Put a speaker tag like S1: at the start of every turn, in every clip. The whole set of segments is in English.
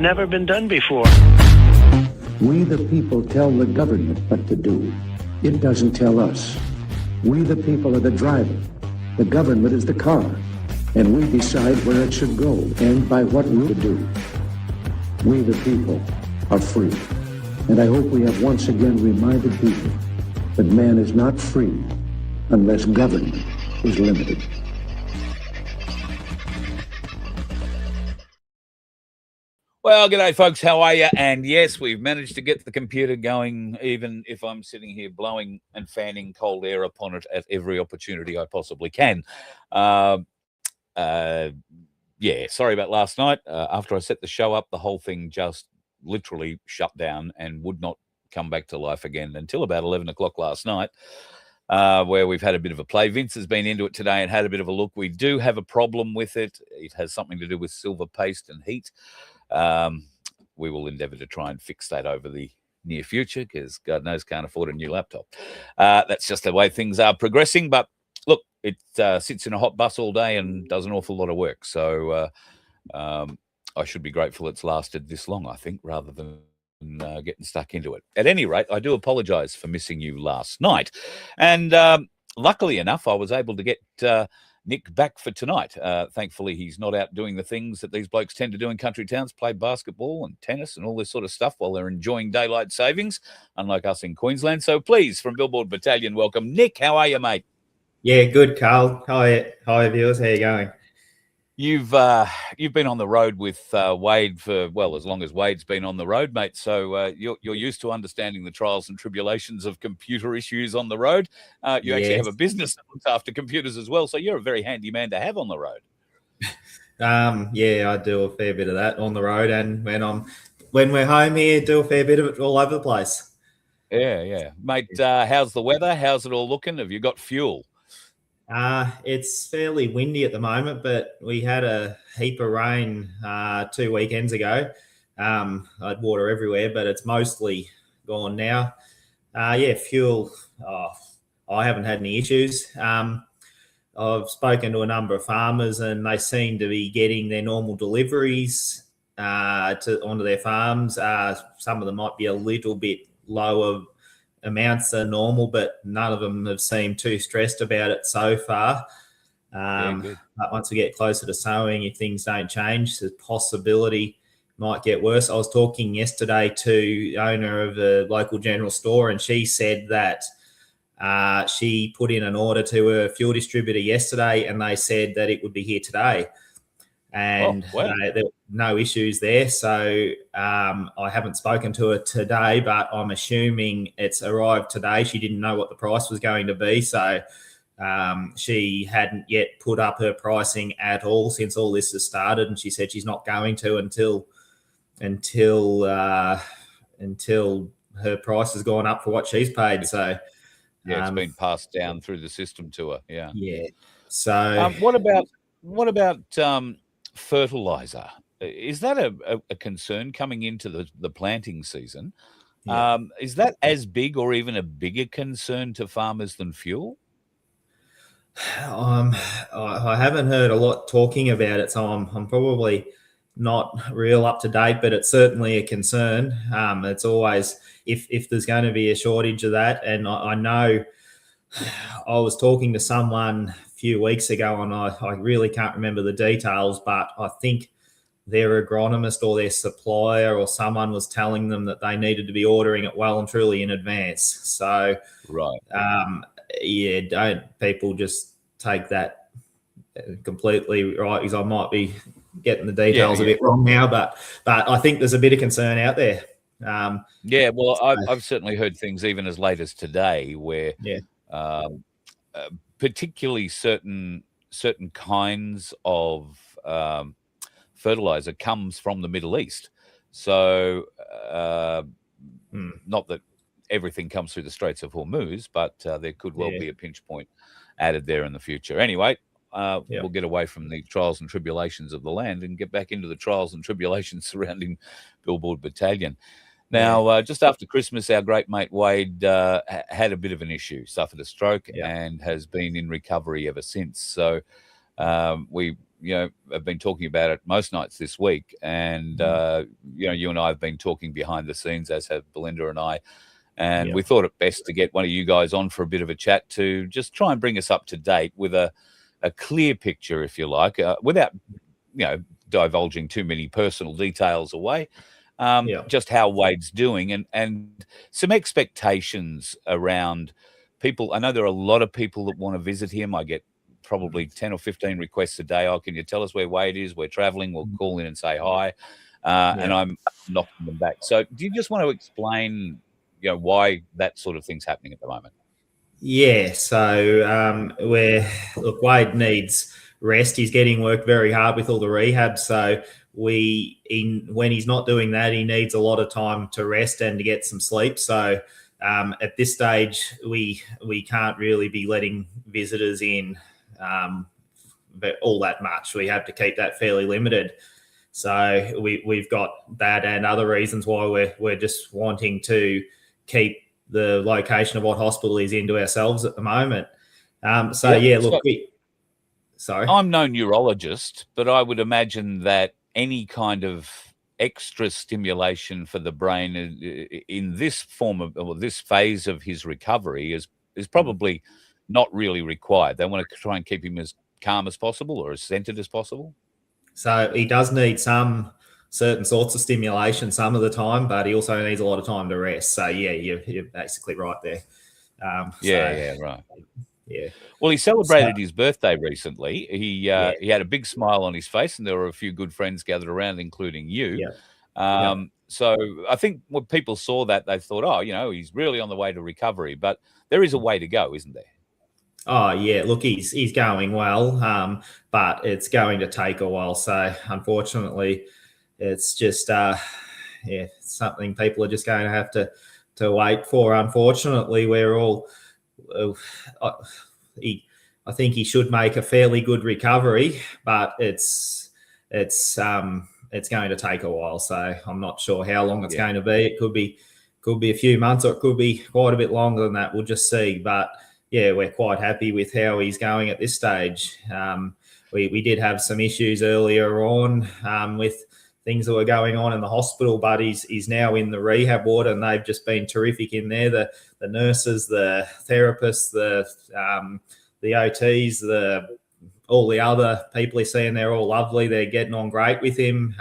S1: never been done before.
S2: We the people tell the government what to do. It doesn't tell us. We the people are the driver. The government is the car. And we decide where it should go and by what route to do. We the people are free. And I hope we have once again reminded people that man is not free unless government is limited.
S3: Well, g'day, folks. How are you? And yes, we've managed to get the computer going, even if I'm sitting here blowing and fanning cold air upon it at every opportunity I possibly can. Yeah, sorry about last night. After I set the show up, the whole thing just literally shut down and would not come back to life again until about 11 o'clock last night, where we've had a bit of a play. Vince has been into it today and had a bit of a look. We do have a problem with it. It has something to do with silver paste and heat. We will endeavour to try and fix that over the near future because God knows can't afford a new laptop. That's just the way things are progressing. But look, it sits in a hot bus all day and does an awful lot of work. So I should be grateful it's lasted this long, I think, rather than getting stuck into it. At any rate, I do apologise for missing you last night. And luckily enough, I was able to get Nick back for tonight. Thankfully, he's not out doing the things that these blokes tend to do in country towns, play basketball and tennis and all this sort of stuff while they're enjoying daylight savings, unlike us in Queensland. So please, from Billboard Battalion, welcome. Nick, how are you, mate?
S4: Yeah, good, Carl. Hi, viewers. How you going?
S3: You've been on the road with Wade for, well, as long as Wade's been on the road, mate. So you're used to understanding the trials and tribulations of computer issues on the road. You actually have a business that looks after computers as well. So you're a very handy man to have on the road.
S4: Yeah, I do a fair bit of that on the road, and when we're home here, do a fair bit of it all over the place.
S3: Yeah, mate. How's the weather? How's it all looking? Have you got fuel?
S4: It's fairly windy at the moment, but we had a heap of rain 2 weekends ago. I had water everywhere, but it's mostly gone now. Fuel. I haven't had any issues. I've spoken to a number of farmers, and they seem to be getting their normal deliveries onto their farms. Some of them might be a little bit lower amounts than normal, but none of them have seemed too stressed about it so far. But once we get closer to sowing, if things don't change, the possibility might get worse. I was talking yesterday to the owner of a local general store, and she said that she put in an order to a fuel distributor yesterday, and they said that it would be here today. And there were no issues there. So I haven't spoken to her today, but I'm assuming it's arrived today. She didn't know what the price was going to be. So she hadn't yet put up her pricing at all since all this has started. And she said she's not going to until her price has gone up for what she's paid. So
S3: it's been passed down through the system to her. Yeah.
S4: So
S3: what about fertilizer? Is that a concern coming into the planting season? Is that as big or even a bigger concern to farmers than fuel?
S4: I haven't heard a lot talking about it, so I'm probably not real up to date, but it's certainly a concern. It's always if there's going to be a shortage of that, and I know I was talking to someone a few weeks ago, and I really can't remember the details, but I think their agronomist or their supplier or someone was telling them that they needed to be ordering it well and truly in advance. So, don't people just take that completely right, because I might be getting the details a bit wrong now, but I think there's a bit of concern out there.
S3: I've certainly heard things even as late as today where particularly certain kinds of fertilizer comes from the Middle East. So not that everything comes through the Straits of Hormuz, but there could well be a pinch point added there in the future. Anyway, we'll get away from the trials and tribulations of the land and get back into the trials and tribulations surrounding Billboard Battalion. Now, just after Christmas, our great mate Wade had a bit of an issue, suffered a stroke, and has been in recovery ever since. So we have been talking about it most nights this week, and you and I have been talking behind the scenes, as have Belinda and I. And we thought it best to get one of you guys on for a bit of a chat to just try and bring us up to date with a clear picture, if you like, without, divulging too many personal details away. Just how Wade's doing and some expectations around people. I know there are a lot of people that want to visit him. I get probably 10 or 15 requests a day. Oh, can you tell us where Wade is? We're traveling. We'll call in and say hi. And I'm knocking them back. So do you just want to explain why that sort of thing's happening at the moment?
S4: Yeah, so Wade needs rest. He's getting worked very hard with all the rehab. So when he's not doing that, he needs a lot of time to rest and to get some sleep. So at this stage, we can't really be letting visitors in but all that much. We have to keep that fairly limited. So we've got that and other reasons why we're just wanting to keep the location of what hospital he's in to ourselves at the moment. Sorry.
S3: I'm no neurologist, but I would imagine that any kind of extra stimulation for the brain in this form of, or this phase of his recovery is probably not really required. They want to try and keep him as calm as possible or as centered as possible. So
S4: he does need some certain sorts of stimulation some of the time, but he also needs a lot of time to rest. So yeah, you're basically right there.
S3: Right.
S4: Yeah.
S3: Well, he celebrated his birthday recently. He had a big smile on his face, and there were a few good friends gathered around, including you. So I think when people saw that, they thought, oh, he's really on the way to recovery. But there is a way to go, isn't there?
S4: Oh, yeah. Look, he's going well, but it's going to take a while. So unfortunately, it's just something people are just going to have to wait for. Unfortunately, we're all I think he should make a fairly good recovery, but it's going to take a while. So I'm not sure how long it's going to be. It could be a few months, or it could be quite a bit longer than that. We'll just see. But yeah, we're quite happy with how he's going at this stage. We did have some issues earlier on with things that were going on in the hospital, but he's now in the rehab ward, and they've just been terrific in there. The nurses, the therapists, the OTs, all the other people he's seeing, they're all lovely. They're getting on great with him.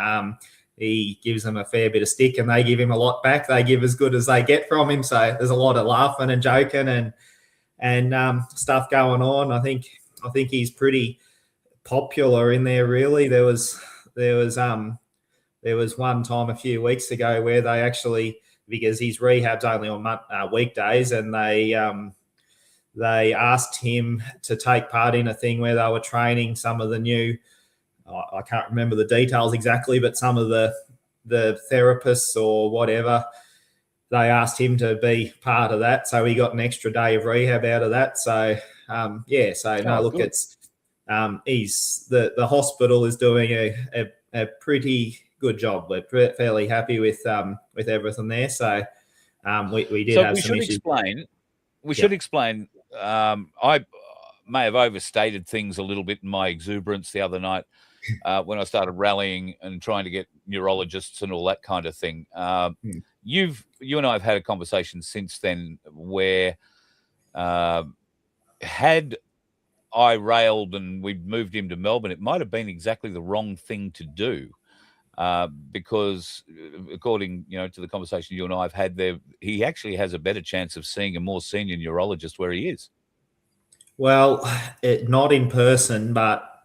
S4: He gives them a fair bit of stick, and they give him a lot back. They give as good as they get from him. So there's a lot of laughing and joking and stuff going on. I think he's pretty popular in there. Really, there was one time a few weeks ago where they actually, because his rehab's only on weekdays, and they asked him to take part in a thing where they were training some of the new, I can't remember the details exactly, but some of the therapists or whatever, they asked him to be part of that. So he got an extra day of rehab out of that. So, the hospital is doing a pretty good job. We're fairly happy with everything there. So we did have some issues.
S3: We should explain. I may have overstated things a little bit in my exuberance the other night when I started rallying and trying to get neurologists and all that kind of thing. You and I have had a conversation since then where had I railed and we'd moved him to Melbourne, it might have been exactly the wrong thing to do. Because according, to the conversation you and I have had there, he actually has a better chance of seeing a more senior neurologist where he is.
S4: Well, not in person, but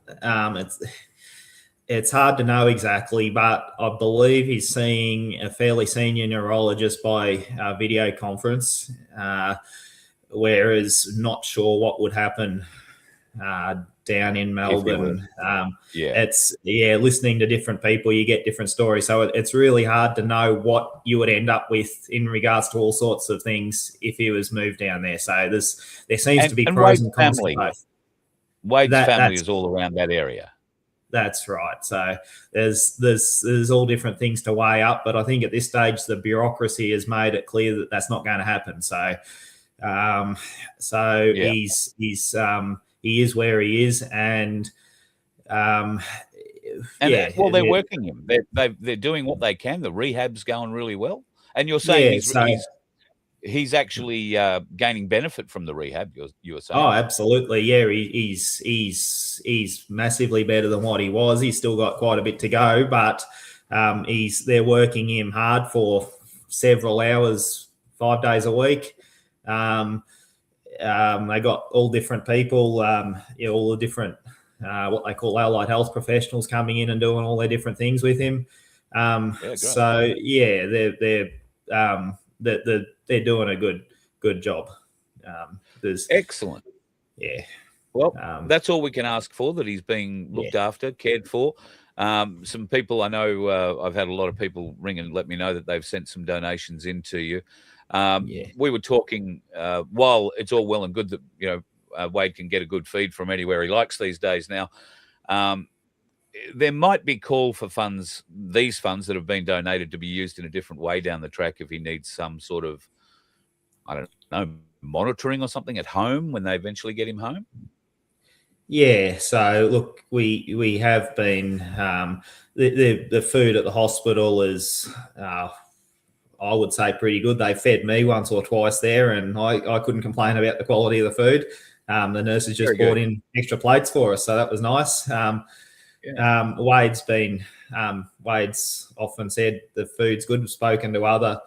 S4: it's hard to know exactly. But I believe he's seeing a fairly senior neurologist by video conference, whereas not sure what would happen down in Melbourne. Listening to different people, you get different stories. So it's really hard to know what you would end up with in regards to all sorts of things if he was moved down there. So there seems to be pros and cons to both.
S3: Wade's family is all around that area.
S4: That's right. So there's all different things to weigh up, but I think at this stage the bureaucracy has made it clear that that's not going to happen. He is where he is, and Um,
S3: And
S4: yeah,
S3: they're working him. They're doing what they can. The rehab's going really well. And you're saying
S4: yeah. So,
S3: he's actually gaining benefit from the rehab. You were saying?
S4: oh, absolutely. Yeah, he's massively better than what he was. He's still got quite a bit to go, but they're working him hard for several hours, 5 days a week. They got all different people, all the different what they call allied health professionals coming in and doing all their different things with him. So yeah, they're doing a good job.
S3: Excellent.
S4: Yeah.
S3: Well, that's all we can ask for, that he's being looked after, cared for. Some people I know, I've had a lot of people ring and let me know that they've sent some donations in to you. We were talking, while it's all well and good that, Wade can get a good feed from anywhere he likes these days now, there might be call for these funds that have been donated, to be used in a different way down the track if he needs some sort of, I don't know, monitoring or something at home when they eventually get him home.
S4: Yeah, so look, we have been the food at the hospital is I would say pretty good. They fed me once or twice there, and I couldn't complain about the quality of the food. The nurses just brought in extra plates for us, so that was nice. Wade's often said the food's good. We've spoken to other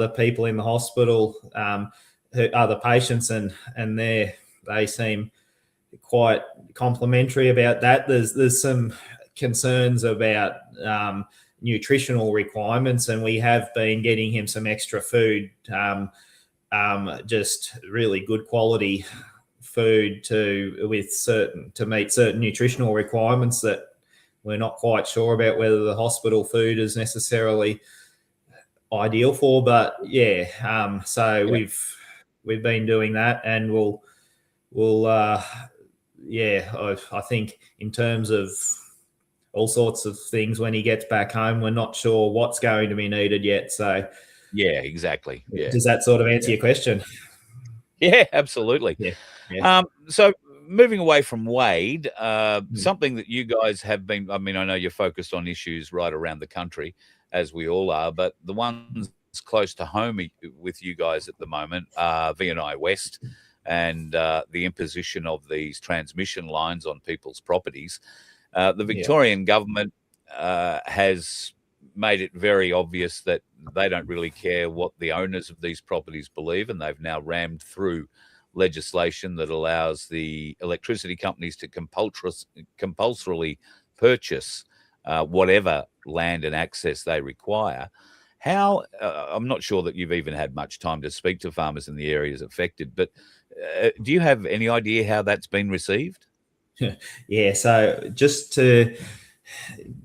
S4: people in the hospital, other patients, and they seem quite complimentary about that. There's some concerns about nutritional requirements, and we have been getting him some extra food, just really good quality food to meet certain nutritional requirements that we're not quite sure about whether the hospital food is necessarily ideal for. But we've been doing that, and I think in terms of all sorts of things, when he gets back home, we're not sure what's going to be needed yet. So
S3: yeah, exactly. Yeah.
S4: Does that sort of answer your question?
S3: Yeah, absolutely.
S4: Yeah.
S3: So moving away from Wade, something that you guys have been, I mean, I know you're focused on issues right around the country, as we all are, but the ones close to home with you guys at the moment are V&I West and the imposition of these transmission lines on people's properties. The Victorian government has made it very obvious that they don't really care what the owners of these properties believe, and they've now rammed through legislation that allows the electricity companies to compulsorily purchase whatever land and access they require. I'm not sure that you've even had much time to speak to farmers in the areas affected, but do you have any idea how that's been received?
S4: Yeah, so just to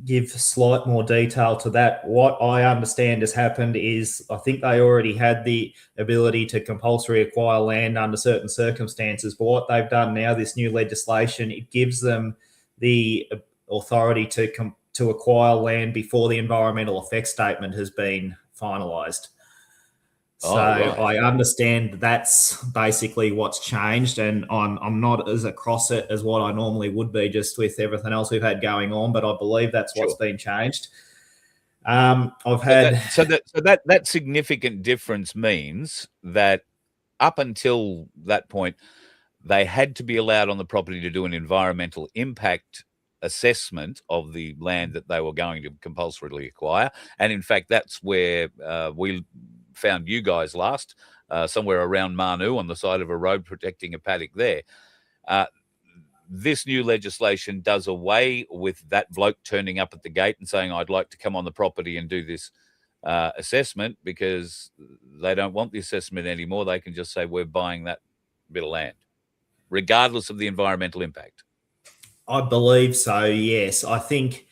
S4: give slight more detail to that, what I understand has happened is I think they already had the ability to compulsory acquire land under certain circumstances, but what they've done now, this new legislation, it gives them the authority to acquire land before the environmental effects statement has been finalised. So I understand that's basically what's changed, and I'm not as across it as what I normally would be, just with everything else we've had going on. But I believe that's what's been changed.
S3: That significant difference means that up until that point, they had to be allowed on the property to do an environmental impact assessment of the land that they were going to compulsorily acquire, and in fact, that's where we found you guys last, somewhere around Manu on the side of a road protecting a paddock there. This new legislation does away with that bloke turning up at the gate and saying, I'd like to come on the property and do this assessment, because they don't want the assessment anymore. They can just say, we're buying that bit of land, regardless of the environmental impact. I
S4: believe so, yes. I think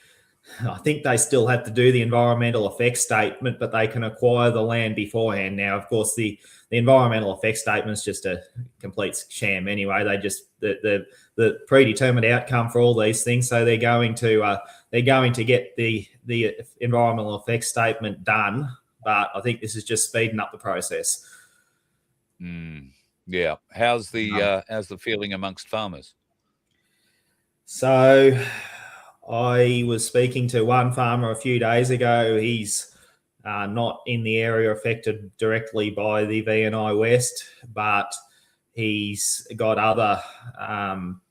S4: they still have to do the environmental effects statement, but they can acquire the land beforehand. Now, of course, the environmental effects statement is just a complete sham anyway. They just the predetermined outcome for all these things. So they're going to get the environmental effects statement done, but I think this is just speeding up the process.
S3: Yeah. How's the feeling amongst farmers?
S4: So I was speaking to one farmer a few days ago. He's not in the area affected directly by the VNI West, but he's got other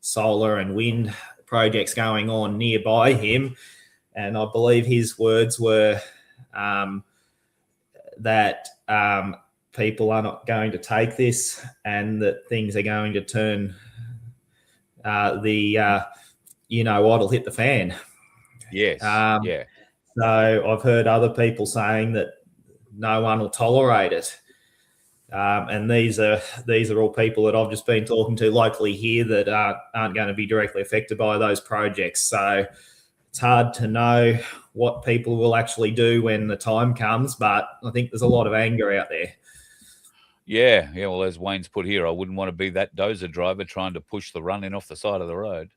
S4: solar and wind projects going on nearby him. And I believe his words were that people are not going to take this and that things are going to turn what'll hit the fan.
S3: Yes. Yeah.
S4: So I've heard other people saying that no one will tolerate it. And these are all people that I've just been talking to locally here that aren't going to be directly affected by those projects. So it's hard to know what people will actually do when the time comes, but I think there's a lot of anger out there.
S3: Yeah. Well, as Wayne's put here, I wouldn't want to be that dozer driver trying to push the run in off the side of the road.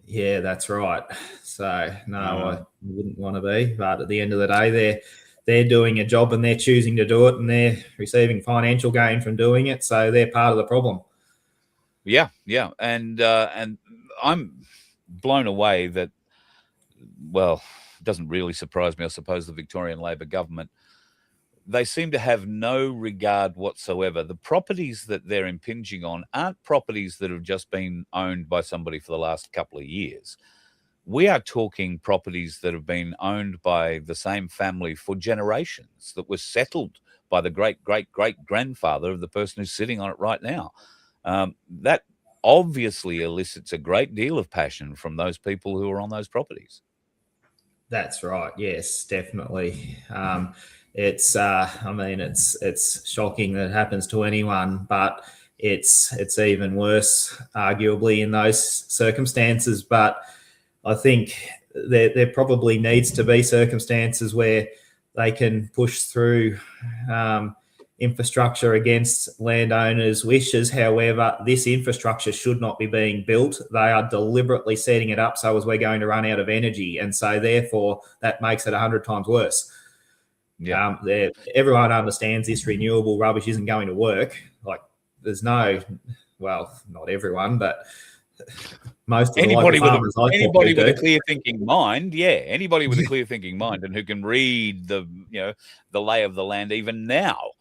S4: Yeah, that's right. So no, I wouldn't want to be. But at the end of the day, they're doing a job and they're choosing to do it, and they're receiving financial gain from doing it. So they're part of the problem.
S3: Yeah, and I'm blown away that. Well, it doesn't really surprise me. I suppose the Victorian Labor government, they seem to have no regard whatsoever. The properties that they're impinging on aren't properties that have just been owned by somebody for the last couple of years. We are talking properties that have been owned by the same family for generations, that was settled by the great-great-great-grandfather of the person who's sitting on it right now. That obviously elicits a great deal of passion from those people who are on those properties.
S4: That's right. Yes, definitely. It's shocking that it happens to anyone, but it's even worse, arguably, in those circumstances. But I think there probably needs to be circumstances where they can push through infrastructure against landowners' wishes. However, this infrastructure should not be being built. They are deliberately setting it up so as we're going to run out of energy. And so therefore that makes it 100 times worse. Yeah. Everyone understands this renewable rubbish isn't going to work. Like not everyone, but most of
S3: anybody
S4: with
S3: a clear thinking mind, anybody with a clear thinking mind and who can read the lay of the land even now.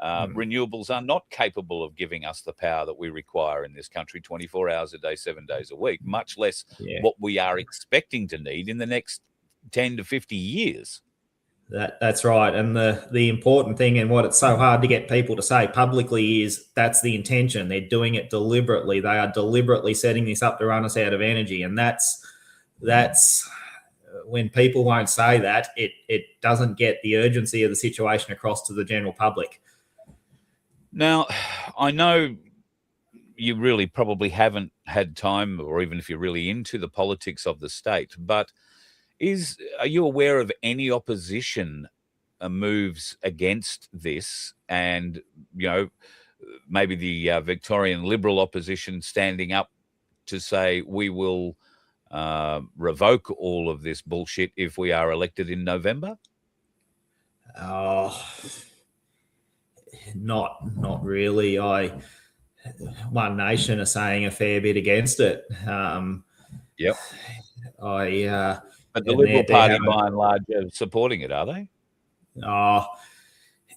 S3: Renewables are not capable of giving us the power that we require in this country 24 hours a day, 7 days a week, much less what we are expecting to need in the next 10 to 50 years.
S4: That's right. And the important thing, and what it's so hard to get people to say publicly, is that's the intention. They're doing it deliberately. They are deliberately setting this up to run us out of energy. And that's when people won't say that, it doesn't get the urgency of the situation across to the general public.
S3: Now, I know you really probably haven't had time, or even if you're really into the politics of the state, but are you aware of any opposition moves against this? And, maybe the Victorian Liberal opposition standing up to say we will revoke all of this bullshit if we are elected in November?
S4: Not really. One Nation are saying a fair bit against it.
S3: Yep. But the Liberal Party, by and large, are supporting it, are they?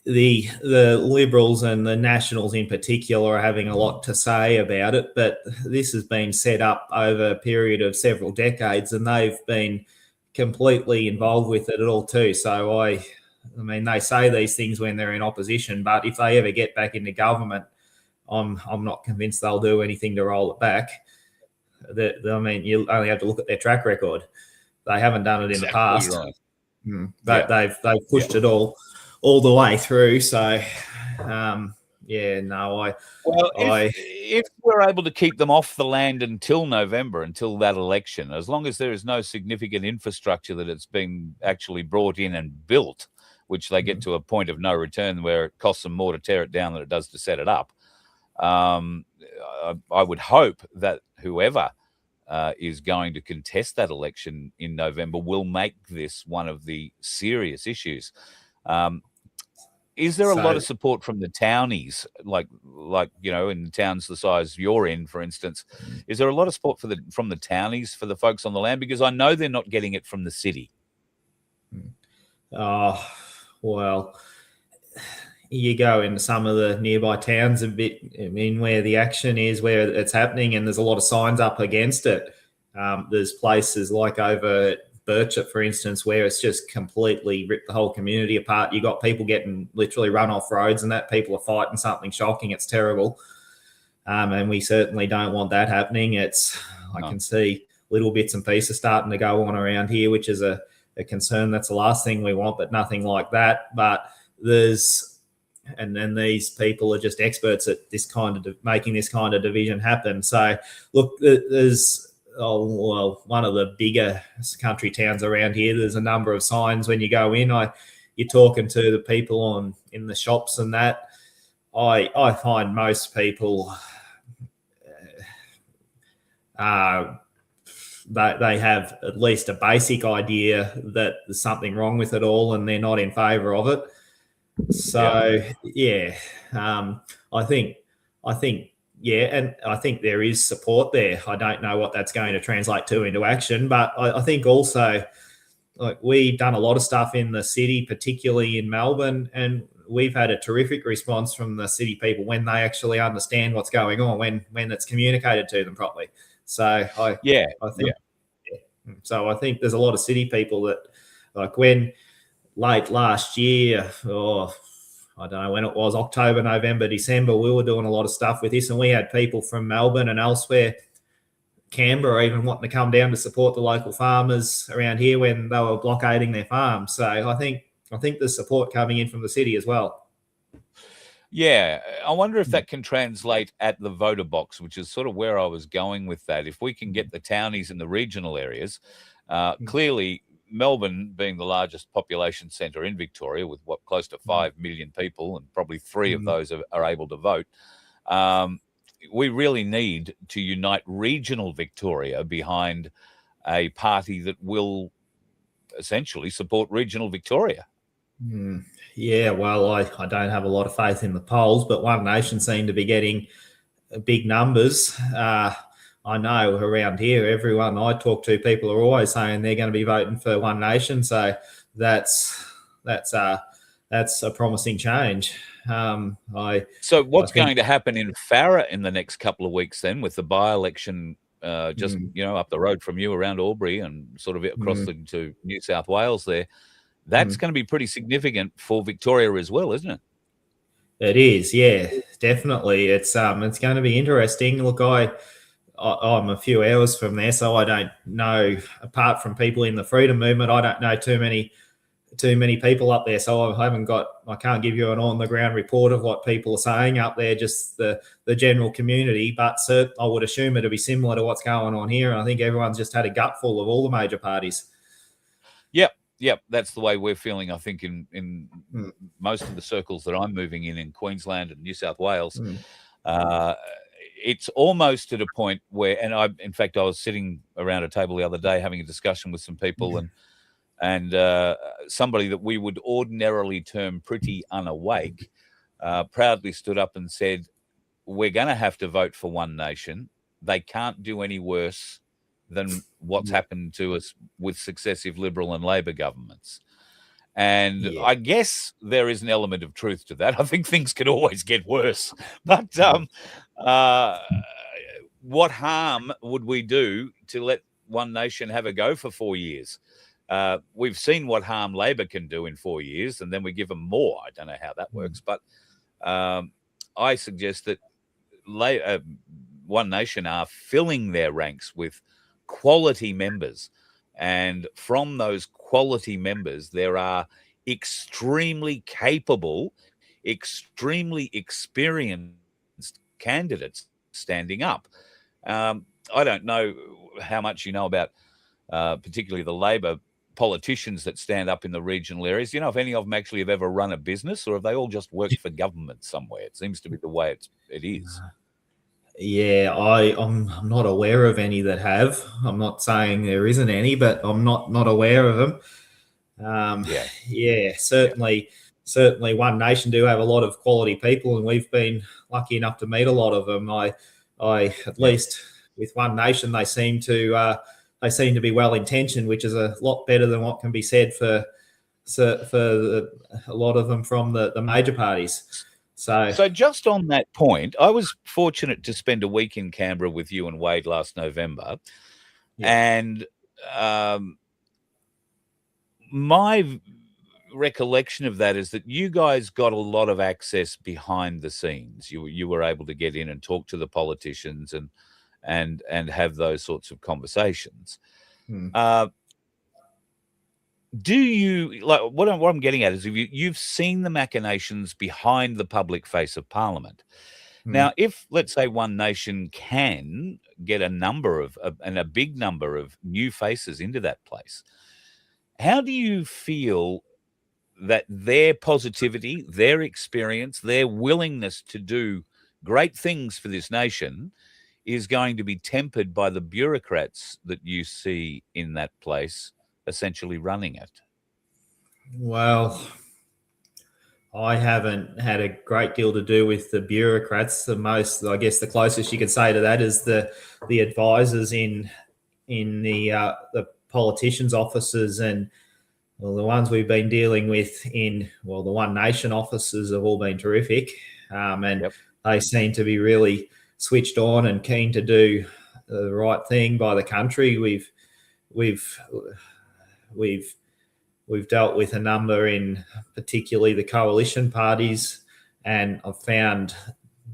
S4: The Liberals and the Nationals in particular are having a lot to say about it, but this has been set up over a period of several decades, and they've been completely involved with it at all too. So I mean, they say these things when they're in opposition, but if they ever get back into government, I'm not convinced they'll do anything to roll it back. You only have to look at their track record. They haven't done it in the past, but they've pushed it all the way through. So,
S3: if we're able to keep them off the land until November, until that election, as long as there is no significant infrastructure that it's been actually brought in and built, which they get to a point of no return where it costs them more to tear it down than it does to set it up. I would hope that whoever is going to contest that election in November will make this one of the serious issues. Is there a lot
S4: So
S3: of support from the townies, like in towns the size you're in, for instance? Is there a lot of support from the townies for the folks on the land? Because I know they're not getting it from the city.
S4: well, you go into some of the nearby towns a bit, I mean, where the action is, where it's happening, and there's a lot of signs up against it. There's places like over at Birchip, for instance, where it's just completely ripped the whole community apart. You got people getting literally run off roads, and that people are fighting something shocking. It's terrible. And we certainly don't want that happening. I can see little bits and pieces starting to go on around here, which is a concern. That's the last thing we want, but nothing like that. But and then these people are just experts at this kind of making this kind of division happen. So look, there's one of the bigger country towns around here. There's a number of signs when you go in. You're talking to the people in the shops and that. I find most people they have at least a basic idea that there's something wrong with it all, and they're not in favour of it. So I think and I think there is support there. I don't know what that's going to translate to into action, but I think also, like, we've done a lot of stuff in the city, particularly in Melbourne, and we've had a terrific response from the city people when they actually understand what's going on, when it's communicated to them properly. So I think there's a lot of city people that, like, when late last year, or I don't know when it was, October, November, December, we were doing a lot of stuff with this, and we had people from Melbourne and elsewhere, Canberra, even wanting to come down to support the local farmers around here when they were blockading their farms. So I think there's support coming in from the city as well.
S3: Yeah, I wonder if that can translate at the voter box, which is sort of where I was going with that. If we can get the townies in the regional areas, clearly Melbourne being the largest population centre in Victoria, with close to 5 million people, and probably 3 of those are able to vote. We really need to unite regional Victoria behind a party that will essentially support regional Victoria.
S4: Yeah, well, I don't have a lot of faith in the polls, but One Nation seem to be getting big numbers. I know around here, everyone I talk to, people are always saying they're going to be voting for One Nation. So that's a promising change.
S3: So what's going to happen in Farah in the next couple of weeks then, with the by-election up the road from you around Albury and sort of across to New South Wales there? That's going to be pretty significant for Victoria as well, isn't it?
S4: It is, yeah, definitely. It's going to be interesting. Look, I'm a few hours from there, so I don't know, apart from people in the freedom movement, I don't know too many people up there. So I can't give you an on the ground report of what people are saying up there, just the general community. But I would assume it'll be similar to what's going on here. And I think everyone's just had a gutful of all the major parties.
S3: Yep, that's the way we're feeling, I think, in most of the circles that I'm moving in Queensland and New South Wales. It's almost at a point where, and I was sitting around a table the other day having a discussion with some people, and somebody that we would ordinarily term pretty unawake proudly stood up and said, we're going to have to vote for One Nation. They can't do any worse than what's happened to us with successive Liberal and Labor governments. And I guess there is an element of truth to that. I think things can always get worse. But what harm would we do to let One Nation have a go for 4 years? We've seen what harm Labor can do in 4 years, and then we give them more. I don't know how that works. But I suggest that One Nation are filling their ranks with quality members, and from those quality members there are extremely capable, extremely experienced candidates standing up. I don't know how much you know about particularly the Labor politicians that stand up in the regional areas. You know if any of them actually have ever run a business, or have they all just worked for government somewhere? It seems to be the way it is.
S4: Yeah, I'm not aware of any that have. I'm not saying there isn't any, but I'm not aware of them. Certainly certainly One Nation do have a lot of quality people, and we've been lucky enough to meet a lot of them. I at least with One Nation, they seem to be well intentioned, which is a lot better than what can be said for a lot of them from the major parties.
S3: So just on that point, I was fortunate to spend a week in Canberra with you and Wade last November, and my recollection of that is that you guys got a lot of access behind the scenes. You were able to get in and talk to the politicians and have those sorts of conversations. Do you like what I'm getting at is you've seen the machinations behind the public face of Parliament. Now, if let's say One Nation can get a number of and a big number of new faces into that place, how do you feel that their positivity, their experience, their willingness to do great things for this nation is going to be tempered by the bureaucrats that you see in that place essentially running it?
S4: Well, I haven't had a great deal to do with the bureaucrats. I guess the closest you could say to that is the advisors in the politicians' offices, and the ones we've been dealing with in the One Nation offices have all been terrific, and they seem to be really switched on and keen to do the right thing by the country. We've dealt with a number in particularly the coalition parties, and I've found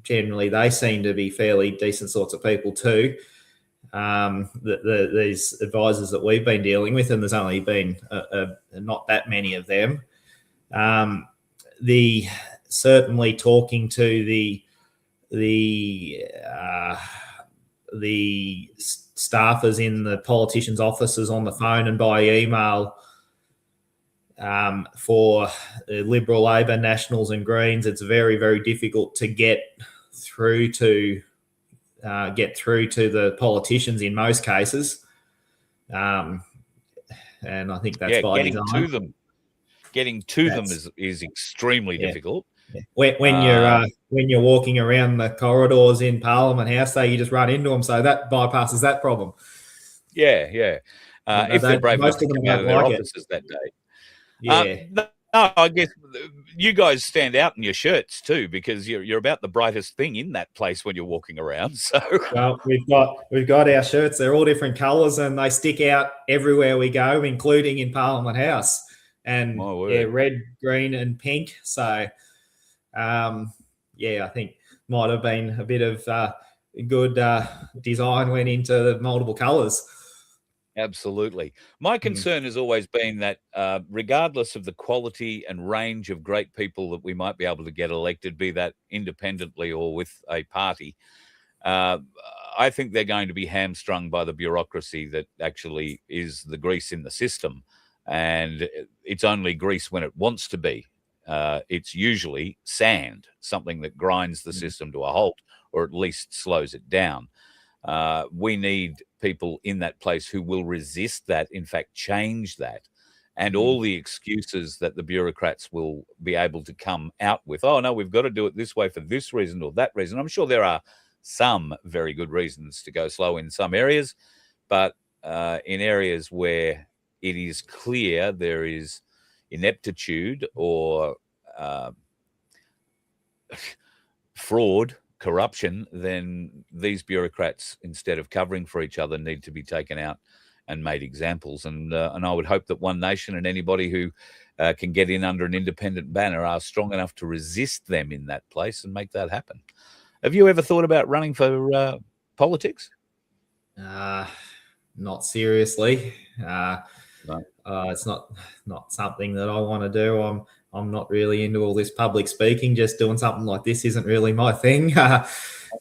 S4: generally they seem to be fairly decent sorts of people too. These advisors that we've been dealing with, and there's only been not that many of them. Certainly talking to the staffers in the politicians' offices on the phone and by email, for Liberal, Labor, Nationals and Greens, it's very, very difficult to get through to the politicians in most cases, and I think that's by design. Getting to them is extremely difficult. When you're walking around the corridors in Parliament House, you just run into them, so that bypasses that problem.
S3: If they're brave enough to come out of their offices that day. No, I guess you guys stand out in your shirts too, because you're about the brightest thing in that place when you're walking around. So
S4: well, we've got our shirts. They're all different colours and they stick out everywhere we go, including in Parliament House. And red, green, and pink. So I think might have been a bit of good design went into the multiple colours.
S3: Absolutely. My concern has always been that regardless of the quality and range of great people that we might be able to get elected, be that independently or with a party, I think they're going to be hamstrung by the bureaucracy that actually is the grease in the system. And it's only grease when it wants to be. It's usually sand, something that grinds the system to a halt or at least slows it down. We need people in that place who will resist that, in fact, change that. And all the excuses that the bureaucrats will be able to come out with, oh, no, we've got to do it this way for this reason or that reason. I'm sure there are some very good reasons to go slow in some areas, but in areas where it is clear there is ineptitude or fraud, corruption, then these bureaucrats, instead of covering for each other, need to be taken out and made examples. And I would hope that One Nation and anybody who can get in under an independent banner are strong enough to resist them in that place and make that happen. Have you ever thought about running for politics?
S4: Not seriously. No. It's not something that I want to do. I'm not really into all this public speaking. Just doing something like this isn't really my thing. I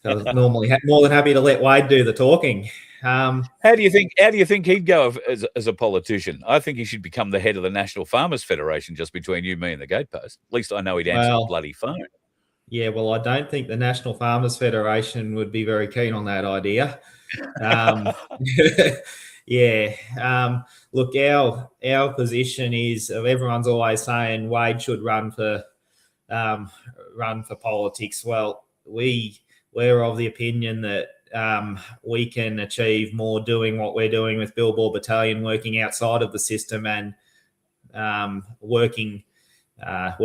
S4: was normally more than happy to let Wade do the talking.
S3: How do you think he'd go as a politician? I think he should become the head of the National Farmers Federation, just between you, me, and the gatepost. At least I know he'd answer the bloody phone.
S4: Yeah, well, I don't think the National Farmers Federation would be very keen on that idea. Yeah. Look, our position is, everyone's always saying Wade should run for politics. Well, we're of the opinion that we can achieve more doing what we're doing with Billboard Battalion, working outside of the system and working at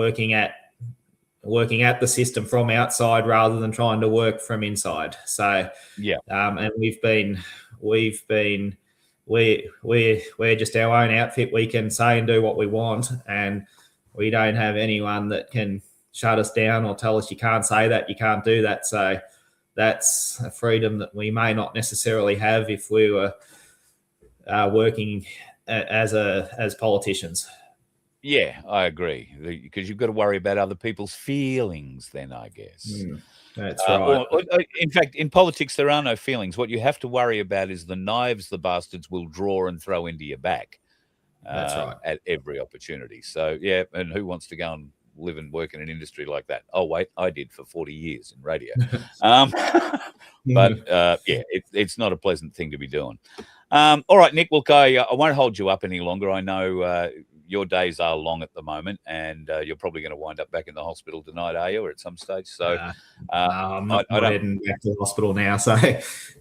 S4: the system from outside rather than trying to work from inside. So and we're just our own outfit. We can say and do what we want, and we don't have anyone that can shut us down or tell us you can't say that, you can't do that. So that's a freedom that we may not necessarily have if we were working as politicians.
S3: Yeah, I agree, because you've got to worry about other people's feelings then, I guess.
S4: That's right.
S3: In fact, in politics, there are no feelings. What you have to worry about is the knives the bastards will draw and throw into your back.
S4: That's right.
S3: At every opportunity. So, yeah, and who wants to go and live and work in an industry like that? Oh, wait, I did for 40 years in radio. It's not a pleasant thing to be doing. All right, Nick, look, I won't hold you up any longer. I know your days are long at the moment, and you're probably going to wind up back in the hospital tonight, are you, or at some stage? So
S4: no, I'm not heading back to the hospital now. So,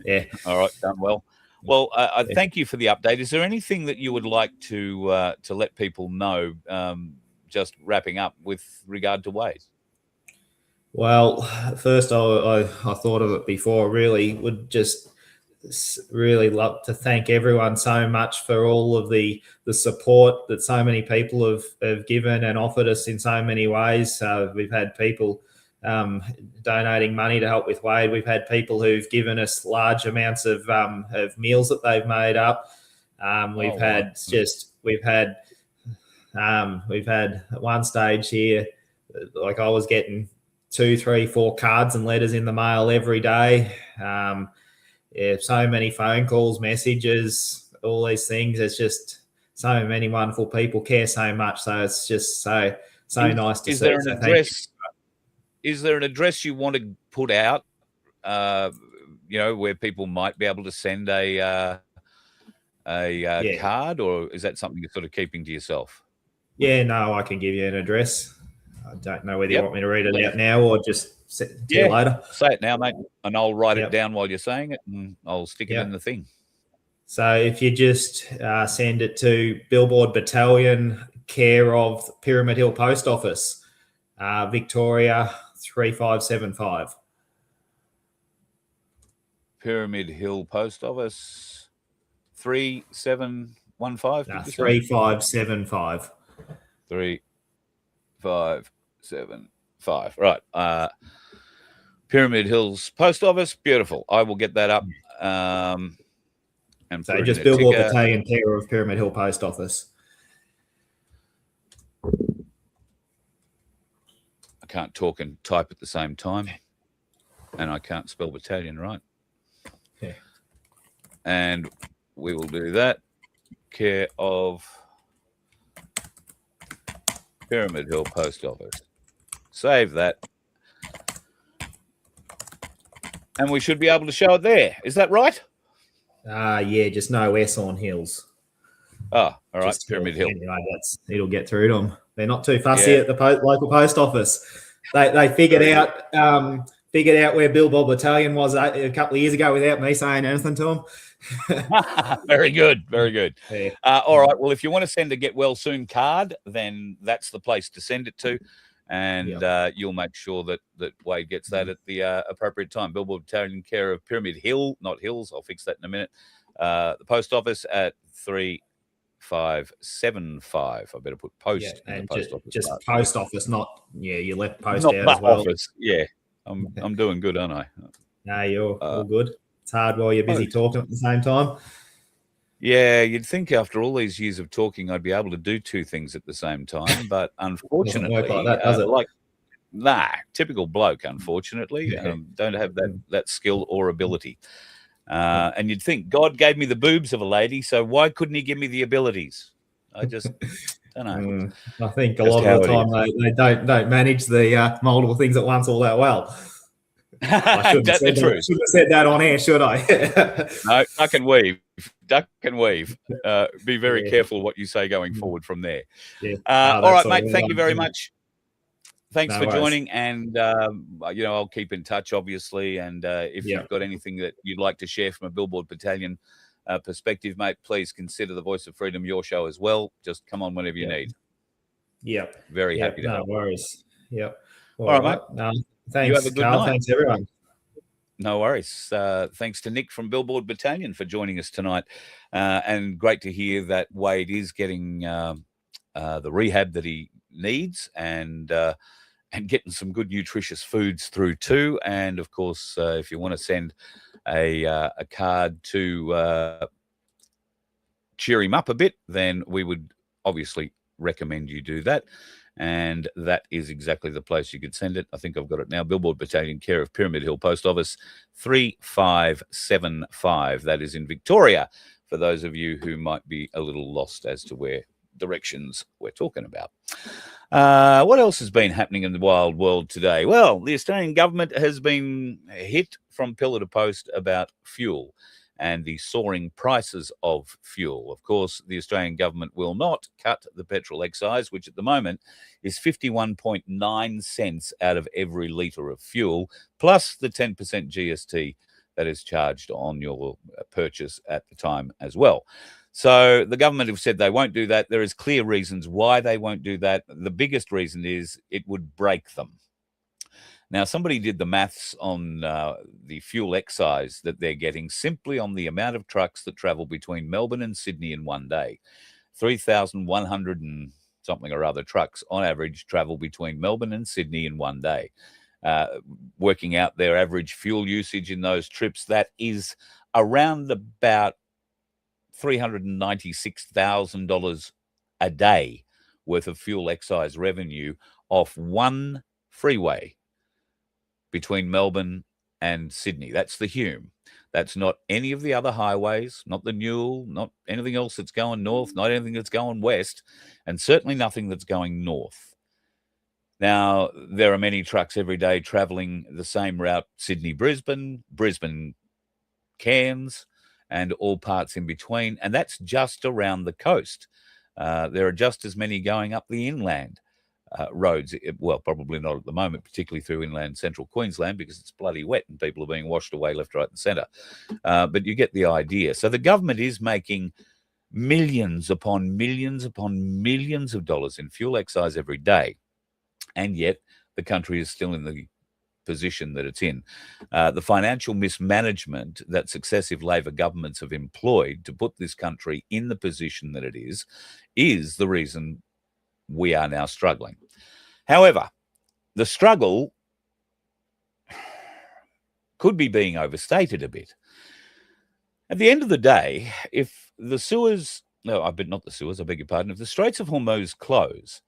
S4: yeah.
S3: All right, done well. Well, thank you for the update. Is there anything that you would like to let people know, just wrapping up with regard to Wade?
S4: Well, first, I thought of it before. Really would just really love to thank everyone so much for all of the support that so many people have given and offered us in so many ways. We've had people donating money to help with Wade. We've had people who've given us large amounts of meals that they've made up. We've had at one stage here, like I was getting 2, 3, 4 cards and letters in the mail every day. So many phone calls, messages, all these things. It's just so many wonderful people care so much. So it's just so nice to see.
S3: Is there an address you want to put out, where people might be able to send a card, or is that something you're sort of keeping to yourself?
S4: Yeah, no, I can give you an address. I don't know whether you want me to read it out now or just tell you later.
S3: Say it now, mate, and I'll write it down while you're saying it, and I'll stick it in the thing. So
S4: if you just send it to Billboard Battalion, care of Pyramid Hill Post Office, Victoria 3575.
S3: Pyramid Hill Post Office 3715.
S4: No, 3575.
S3: 3575. Right. Pyramid Hills Post Office. Beautiful. I will get that up. And
S4: so just Billboard Battalion, care of Pyramid Hill Post Office.
S3: I can't talk and type at the same time, and I can't spell battalion right.
S4: Yeah.
S3: And we will do that. Care of Pyramid Hill Post Office. Save that. And we should be able to show it there. Is that right?
S4: Yeah, just no S on Hills.
S3: Oh, all right. Pyramid Hill.
S4: Anyway, it'll get through to them. They're not too fussy at the local post office. They figured out where Billboard Battalion was a couple of years ago without me saying anything to them.
S3: Very good. Very good.
S4: Yeah.
S3: All right. Well, if you want to send a get well soon card, then that's the place to send it to. And you'll make sure that Wade gets that at the appropriate time. Billboard Battalion, care of Pyramid Hill, not Hills. I'll fix that in a minute. The post office at 3575. I better put post in the post office.
S4: Just post office, not you left post
S3: not
S4: out as well.
S3: Office. Yeah, I'm doing good, aren't I?
S4: No, you're all good. It's hard while you're busy talking at the same time.
S3: Yeah, you'd think after all these years of talking, I'd be able to do two things at the same time, but unfortunately,
S4: doesn't work like that, does it?
S3: Typical bloke. Unfortunately, don't have that skill or ability. And you'd think God gave me the boobs of a lady, so why couldn't He give me the abilities? I just don't know.
S4: I think a lot of the time they don't manage the multiple things at once all that well. I shouldn't have
S3: That's the
S4: said that.
S3: truth.
S4: Shouldn't have said that on air, should I?
S3: No, duck and weave. Duck and weave. Be very
S4: Yeah.
S3: careful what you say going forward from there.
S4: Yeah.
S3: All right, mate. Thank you very much. Thanks
S4: No
S3: for
S4: worries.
S3: joining, and I'll keep in touch, obviously. And if you've got anything that you'd like to share from a Billboard Battalion perspective, mate, please consider the Voice of Freedom your show as well. Just come on whenever you need.
S4: Yep.
S3: Very happy to
S4: no
S3: help.
S4: worries. Yep.
S3: All right,
S4: mate. Thanks,
S3: you have a good
S4: Carl.
S3: night.
S4: Thanks, everyone.
S3: No worries. Thanks to Nick from Billboard Battalion for joining us tonight. And great to hear that Wade is getting the rehab that he needs and getting some good nutritious foods through too. And of course, if you want to send a card to cheer him up a bit, then we would obviously recommend you do that. And that is exactly the place you could send it. I think I've got it now. Billboard Battalion, care of Pyramid Hill Post Office 3575. That is in Victoria, for those of you who might be a little lost as to where directions we're talking about. What else has been happening in the wild world today? Well, the Australian government has been hit from pillar to post about fuel and the soaring prices of fuel. Of course, the Australian government will not cut the petrol excise, which at the moment is 51.9 cents out of every litre of fuel, plus the 10% GST that is charged on your purchase at the time as well. So the government have said they won't do that. There is clear reasons why they won't do that. The biggest reason is it would break them. Now, somebody did the maths on the fuel excise that they're getting simply on the amount of trucks that travel between Melbourne and Sydney in one day. 3,100 and something or other trucks on average travel between Melbourne and Sydney in one day. Working out their average fuel usage in those trips, that is around about $396,000 a day worth of fuel excise revenue off one freeway between Melbourne and Sydney. That's the Hume. That's not any of the other highways, not the Newell, not anything else that's going north, not anything that's going west, and certainly nothing that's going north. Now, there are many trucks every day traveling the same route, Sydney-Brisbane, Brisbane-Cairns, and all parts in between, and that's just around the coast. There are just as many going up the inland roads. Well, probably not at the moment, particularly through inland central Queensland, because it's bloody wet and people are being washed away left, right and centre. But you get the idea. So the government is making millions upon millions upon millions of dollars in fuel excise every day, and yet the country is still in the position that it's in. The financial mismanagement that successive Labor governments have employed to put this country in the position that it is the reason we are now struggling. However, the struggle could be being overstated a bit. At the end of the day, if the Suez, if the Straits of Hormuz close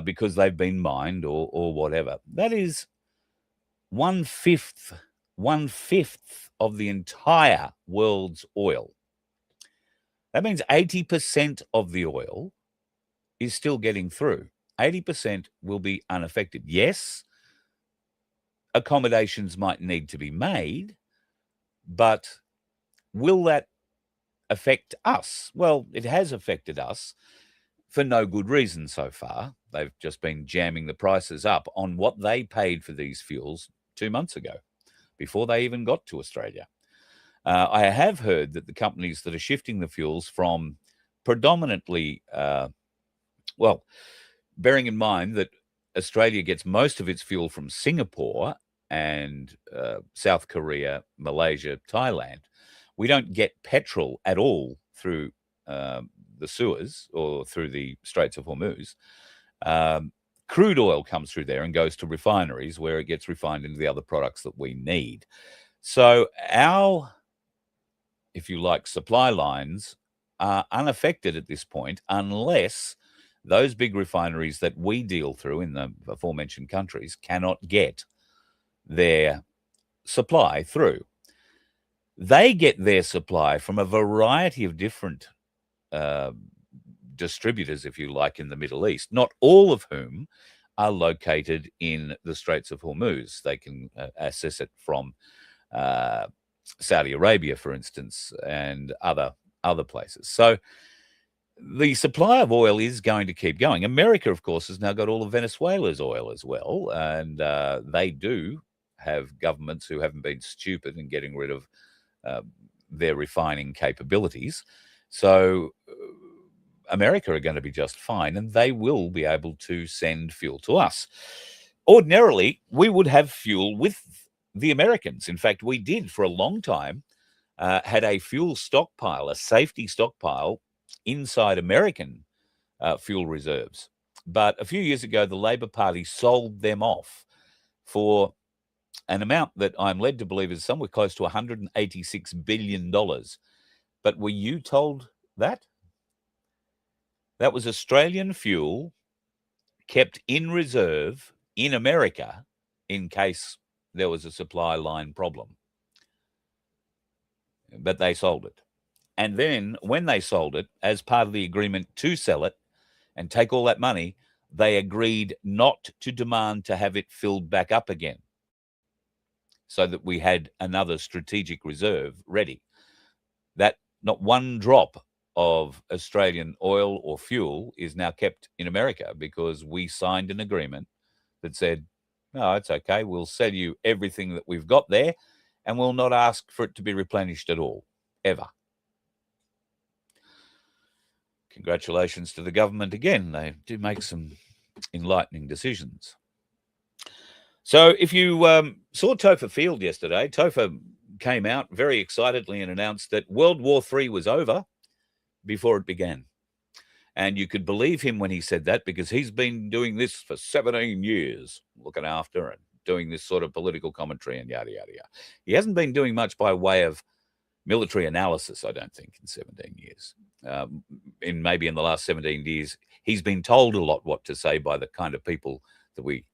S3: because they've been mined or whatever, that is one-fifth of the entire world's oil. That means 80% of the oil is still getting through. 80% will be unaffected. Yes, accommodations might need to be made, but will that affect us? Well, it has affected us for no good reason so far. They've just been jamming the prices up on what they paid for these fuels 2 months ago, before they even got to Australia. I have heard that the companies that are shifting the fuels from predominantly, bearing in mind that Australia gets most of its fuel from Singapore and South Korea, Malaysia, Thailand. We don't get petrol at all through the Suez or through the Straits of Hormuz. Crude oil comes through there and goes to refineries where it gets refined into the other products that we need. So our, if you like, supply lines are unaffected at this point unless those big refineries that we deal through in the aforementioned countries cannot get their supply through. They get their supply from a variety of different distributors, if you like, in the Middle East, not all of whom are located in the Straits of Hormuz. They can access it from Saudi Arabia, for instance, and other places. So the supply of oil is going to keep going. America, of course, has now got all of Venezuela's oil as well, and they do have governments who haven't been stupid in getting rid of their refining capabilities. So America are going to be just fine, and they will be able to send fuel to us. Ordinarily, we would have fuel with the Americans. In fact, we did for a long time, had a fuel stockpile, a safety stockpile inside American fuel reserves. But a few years ago, the Labor Party sold them off for an amount that I'm led to believe is somewhere close to $186 billion. But were you told that? That was Australian fuel kept in reserve in America in case there was a supply line problem. But they sold it. And then when they sold it, as part of the agreement to sell it and take all that money, they agreed not to demand to have it filled back up again, so that we had another strategic reserve ready. That not one drop of Australian oil or fuel is now kept in America because we signed an agreement that said, no, it's okay, we'll sell you everything that we've got there and we'll not ask for it to be replenished at all, ever. Congratulations to the government again. They do make some enlightening decisions. So if you saw Topher Field yesterday, Topher came out very excitedly and announced that World War III was over before it began. And you could believe him when he said that, because he's been doing this for 17 years, looking after and doing this sort of political commentary and yada, yada, yada. He hasn't been doing much by way of military analysis, I don't think, in 17 years. Maybe in the last 17 years, he's been told a lot what to say by the kind of people that we,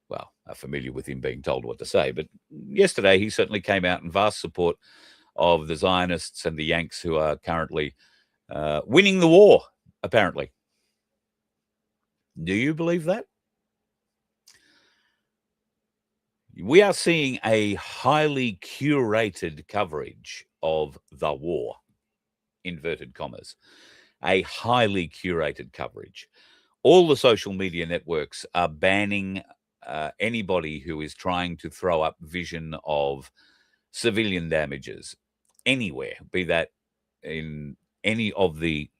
S3: well, are familiar with him being told what to say. But yesterday, he certainly came out in vast support of the Zionists and the Yanks, who are currently winning the war, apparently. Do you believe that? We are seeing a highly curated coverage of the war, inverted commas, a highly curated coverage. All the social media networks are banning anybody who is trying to throw up vision of civilian damages anywhere, be that in any of the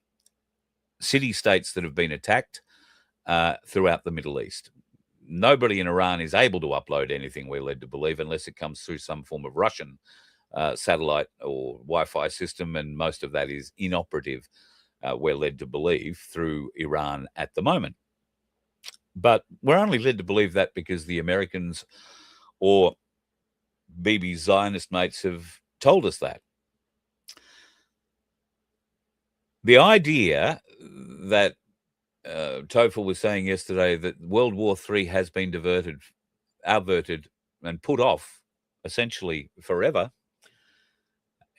S3: city-states that have been attacked throughout the Middle East. Nobody in Iran is able to upload anything, we're led to believe, unless it comes through some form of Russian satellite or Wi-Fi system, and most of that is inoperative, we're led to believe, through Iran at the moment. But we're only led to believe that because the Americans or Bibi's Zionist mates have told us that. The idea that Topher was saying yesterday that World War III has been averted, and put off essentially forever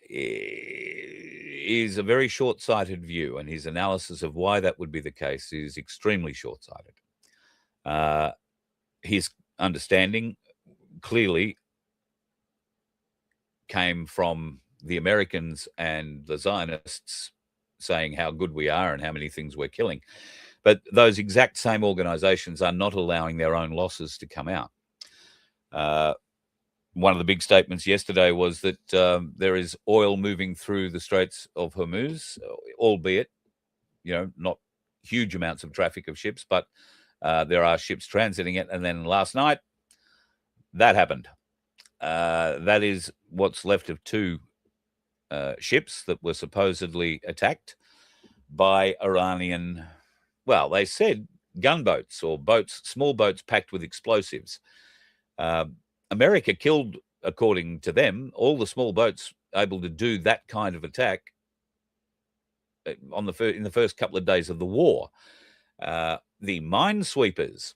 S3: is a very short-sighted view, and his analysis of why that would be the case is extremely short-sighted. His understanding clearly came from the Americans and the Zionists saying how good we are and how many things we're killing. But those exact same organizations are not allowing their own losses to come out. One of the big statements yesterday was that there is oil moving through the Straits of Hormuz, albeit, not huge amounts of traffic of ships, but there are ships transiting it. And then last night, that happened. That is what's left of two ships that were supposedly attacked by Iranian, well, they said gunboats or boats, small boats packed with explosives. America killed, according to them, all the small boats able to do that kind of attack in the first couple of days of the war. The minesweepers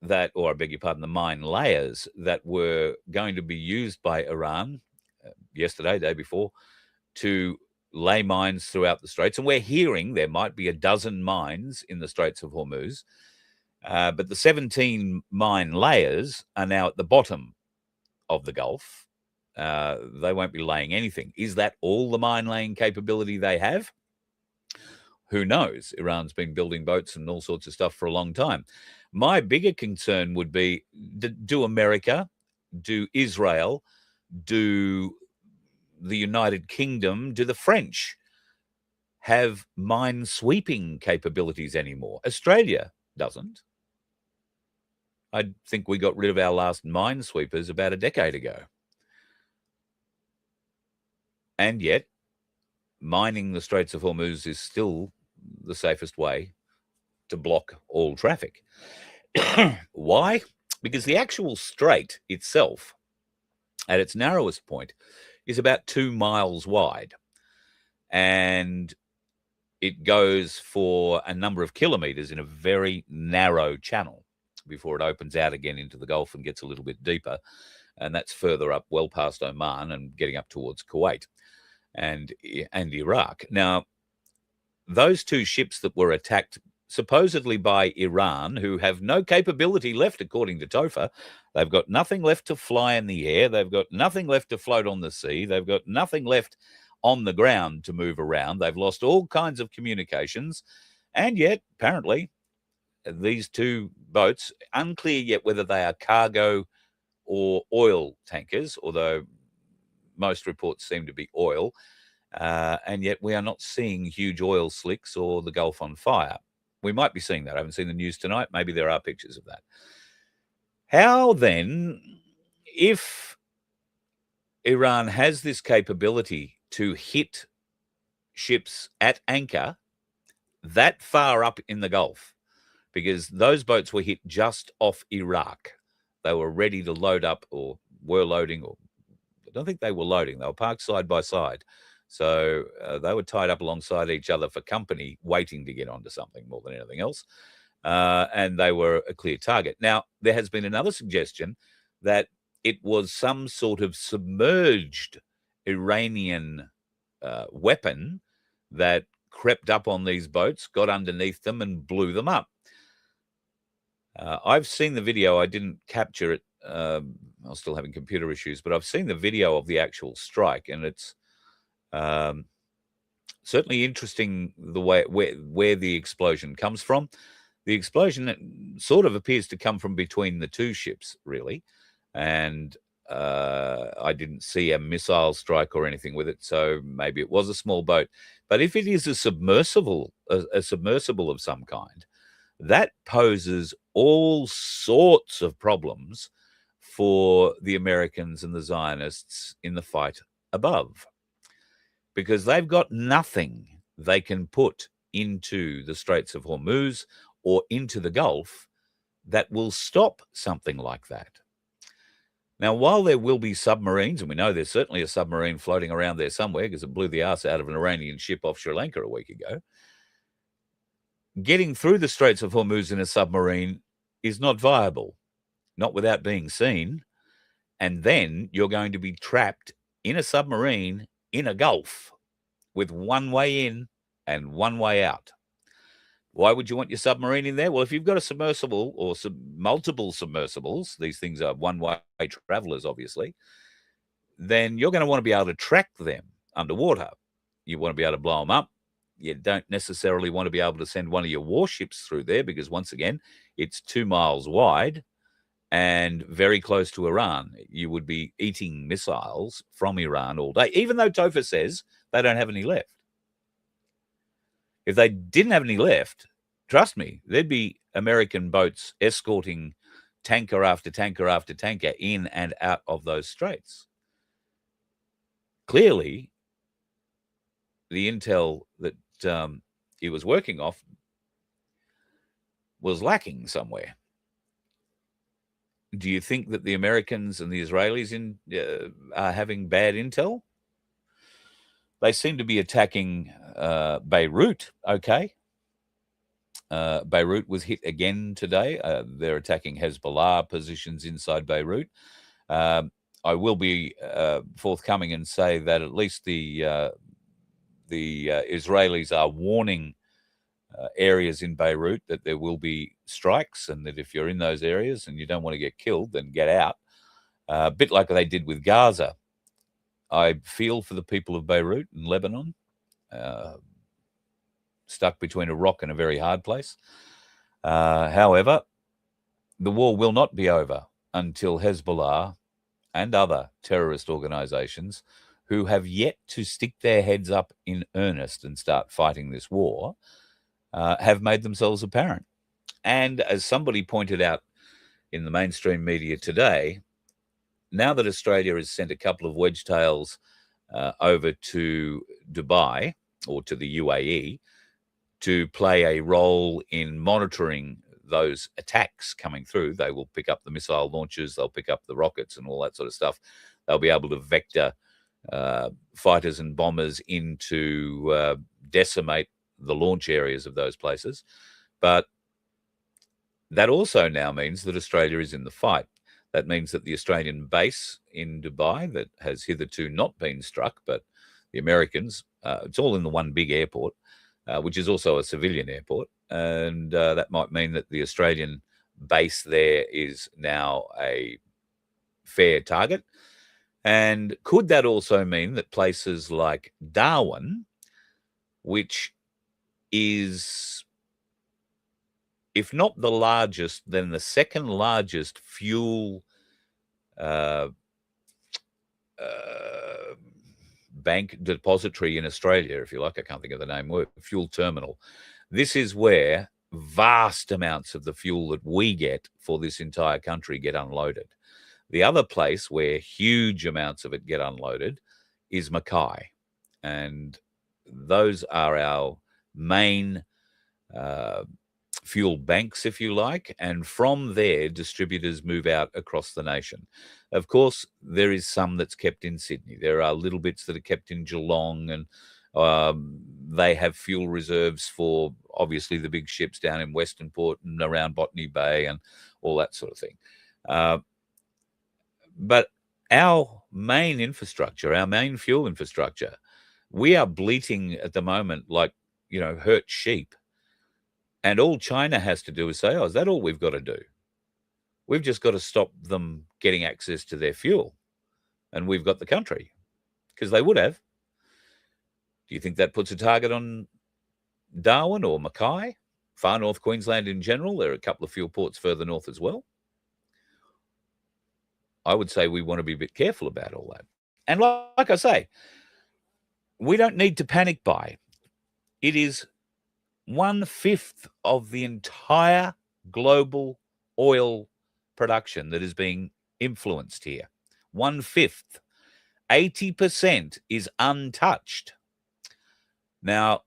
S3: the mine layers that were going to be used by Iran yesterday, day before, to lay mines throughout the Straits. And we're hearing there might be a dozen mines in the Straits of Hormuz. But the 17 mine layers are now at the bottom of the Gulf. They won't be laying anything. Is that all the mine laying capability they have? Who knows? Iran's been building boats and all sorts of stuff for a long time. My bigger concern would be, do America, do Israel, do the United Kingdom, do the French have mine sweeping capabilities anymore? Australia doesn't. I think we got rid of our last mine sweepers about a decade ago. And yet, mining the Straits of Hormuz is still the safest way to block all traffic. Why? Because the actual strait itself, at its narrowest point, is about 2 miles wide. And it goes for a number of kilometers in a very narrow channel before it opens out again into the Gulf and gets a little bit deeper. And that's further up, well past Oman and getting up towards Kuwait and Iraq. Now, those 2 ships that were attacked supposedly by Iran, who have no capability left, according to TOFA. They've got nothing left to fly in the air. They've got nothing left to float on the sea. They've got nothing left on the ground to move around. They've lost all kinds of communications. And yet, apparently, these 2 boats, unclear yet whether they are cargo or oil tankers, although most reports seem to be oil, and yet we are not seeing huge oil slicks or the Gulf on fire. We might be seeing that. I haven't seen the news tonight. Maybe there are pictures of that. How then, if Iran has this capability to hit ships at anchor that far up in the Gulf, because those boats were hit just off Iraq. They were ready to load up, or were loading, or I don't think they were loading. They were parked side by side. So they were tied up alongside each other for company, waiting to get onto something more than anything else. And they were a clear target. Now, there has been another suggestion that it was some sort of submerged Iranian weapon that crept up on these boats, got underneath them, and blew them up. I've seen the video. I didn't capture it. I was still having computer issues, but I've seen the video of the actual strike, and it's certainly interesting the way where the explosion comes from. The explosion sort of appears to come from between the 2 ships, really, and I didn't see a missile strike or anything with it, so maybe it was a small boat. But if it is a submersible of some kind, that poses all sorts of problems for the Americans and the Zionists in the fight above, because they've got nothing they can put into the Straits of Hormuz or into the Gulf that will stop something like that. Now, while there will be submarines, and we know there's certainly a submarine floating around there somewhere because it blew the arse out of an Iranian ship off Sri Lanka a week ago, getting through the Straits of Hormuz in a submarine is not viable, not without being seen. And then you're going to be trapped in a submarine in a Gulf with one way in and one way out. Why would you want your submarine in there? Well, if you've got a submersible or multiple submersibles, these things are one-way travelers, obviously, then you're going to want to be able to track them underwater. You want to be able to blow them up. You don't necessarily want to be able to send one of your warships through there because, once again, it's 2 miles wide and very close to Iran. You would be eating missiles from Iran all day, even though TOFA says they don't have any left. If they didn't have any left, trust me, there'd be American boats escorting tanker after tanker after tanker in and out of those straits. Clearly, the intel that he was working off was lacking somewhere. Do you think that the Americans and the Israelis are having bad intel? They seem to be attacking Beirut, okay. Beirut was hit again today. They're attacking Hezbollah positions inside Beirut. I will be forthcoming and say that at least the Israelis are warning areas in Beirut that there will be strikes, and that if you're in those areas and you don't want to get killed, then get out. A bit like they did with Gaza. I feel for the people of Beirut and Lebanon, stuck between a rock and a very hard place. However, the war will not be over until Hezbollah and other terrorist organizations who have yet to stick their heads up in earnest and start fighting this war have made themselves apparent. And as somebody pointed out in the mainstream media today, now that Australia has sent a couple of wedge-tails over to Dubai or to the UAE to play a role in monitoring those attacks coming through, they will pick up the missile launchers, they'll pick up the rockets and all that sort of stuff. They'll be able to vector fighters and bombers in to decimate the launch areas of those places. But that also now means that Australia is in the fight. That means that the Australian base in Dubai that has hitherto not been struck, but the Americans, it's all in the one big airport, which is also a civilian airport. And that might mean that the Australian base there is now a fair target. And could that also mean that places like Darwin, which is, if not the largest, then the second largest fuel bank depository in Australia, if you like, I can't think of the name, fuel terminal. This is where vast amounts of the fuel that we get for this entire country get unloaded. The other place where huge amounts of it get unloaded is Mackay. And those are our main fuel banks, if you like, and from there, distributors move out across the nation. Of course, there is some that's kept in Sydney. There are little bits that are kept in Geelong, and they have fuel reserves for, obviously, the big ships down in Western Port and around Botany Bay and all that sort of thing. But our main infrastructure, our main fuel infrastructure, we are bleating at the moment like, hurt sheep. And all China has to do is say, oh, is that all we've got to do? We've just got to stop them getting access to their fuel. And we've got the country, because they would have. Do you think that puts a target on Darwin or Mackay? Far North Queensland in general? There are a couple of fuel ports further north as well. I would say we want to be a bit careful about all that. And like I say, we don't need to panic buy. It is 1/5 of the entire global oil production that is being influenced here. 1/5. 80% is untouched. Now,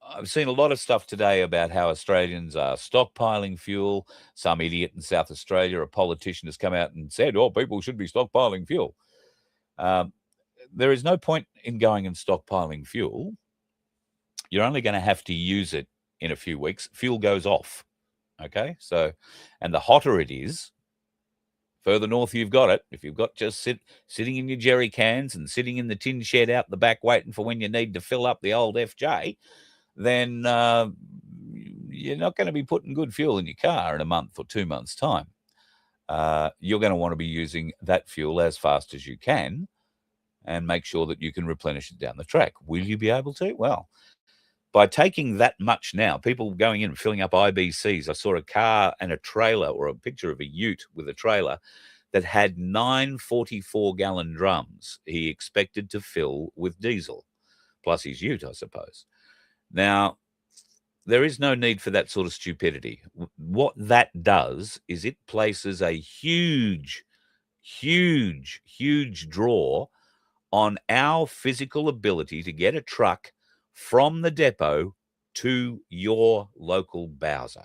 S3: I've seen a lot of stuff today about how Australians are stockpiling fuel. Some idiot in South Australia, a politician, has come out and said, oh, people should be stockpiling fuel. There is no point in going and stockpiling fuel. You're only going to have to use it in a few weeks. Fuel goes off. Okay? So, and the hotter it is, further north you've got it. If you've got just sitting in your jerry cans and sitting in the tin shed out the back waiting for when you need to fill up the old FJ, then you're not going to be putting good fuel in your car in a month or 2 months' time. You're going to want to be using that fuel as fast as you can and make sure that you can replenish it down the track. Will you be able to? Well, by taking that much now, people going in and filling up IBCs. I saw a car and a trailer, or a picture of a ute with a trailer that had 9 44-gallon drums he expected to fill with diesel, plus his ute, I suppose. Now, there is no need for that sort of stupidity. What that does is it places a huge, huge, huge draw on our physical ability to get a truck from the depot to your local bowser.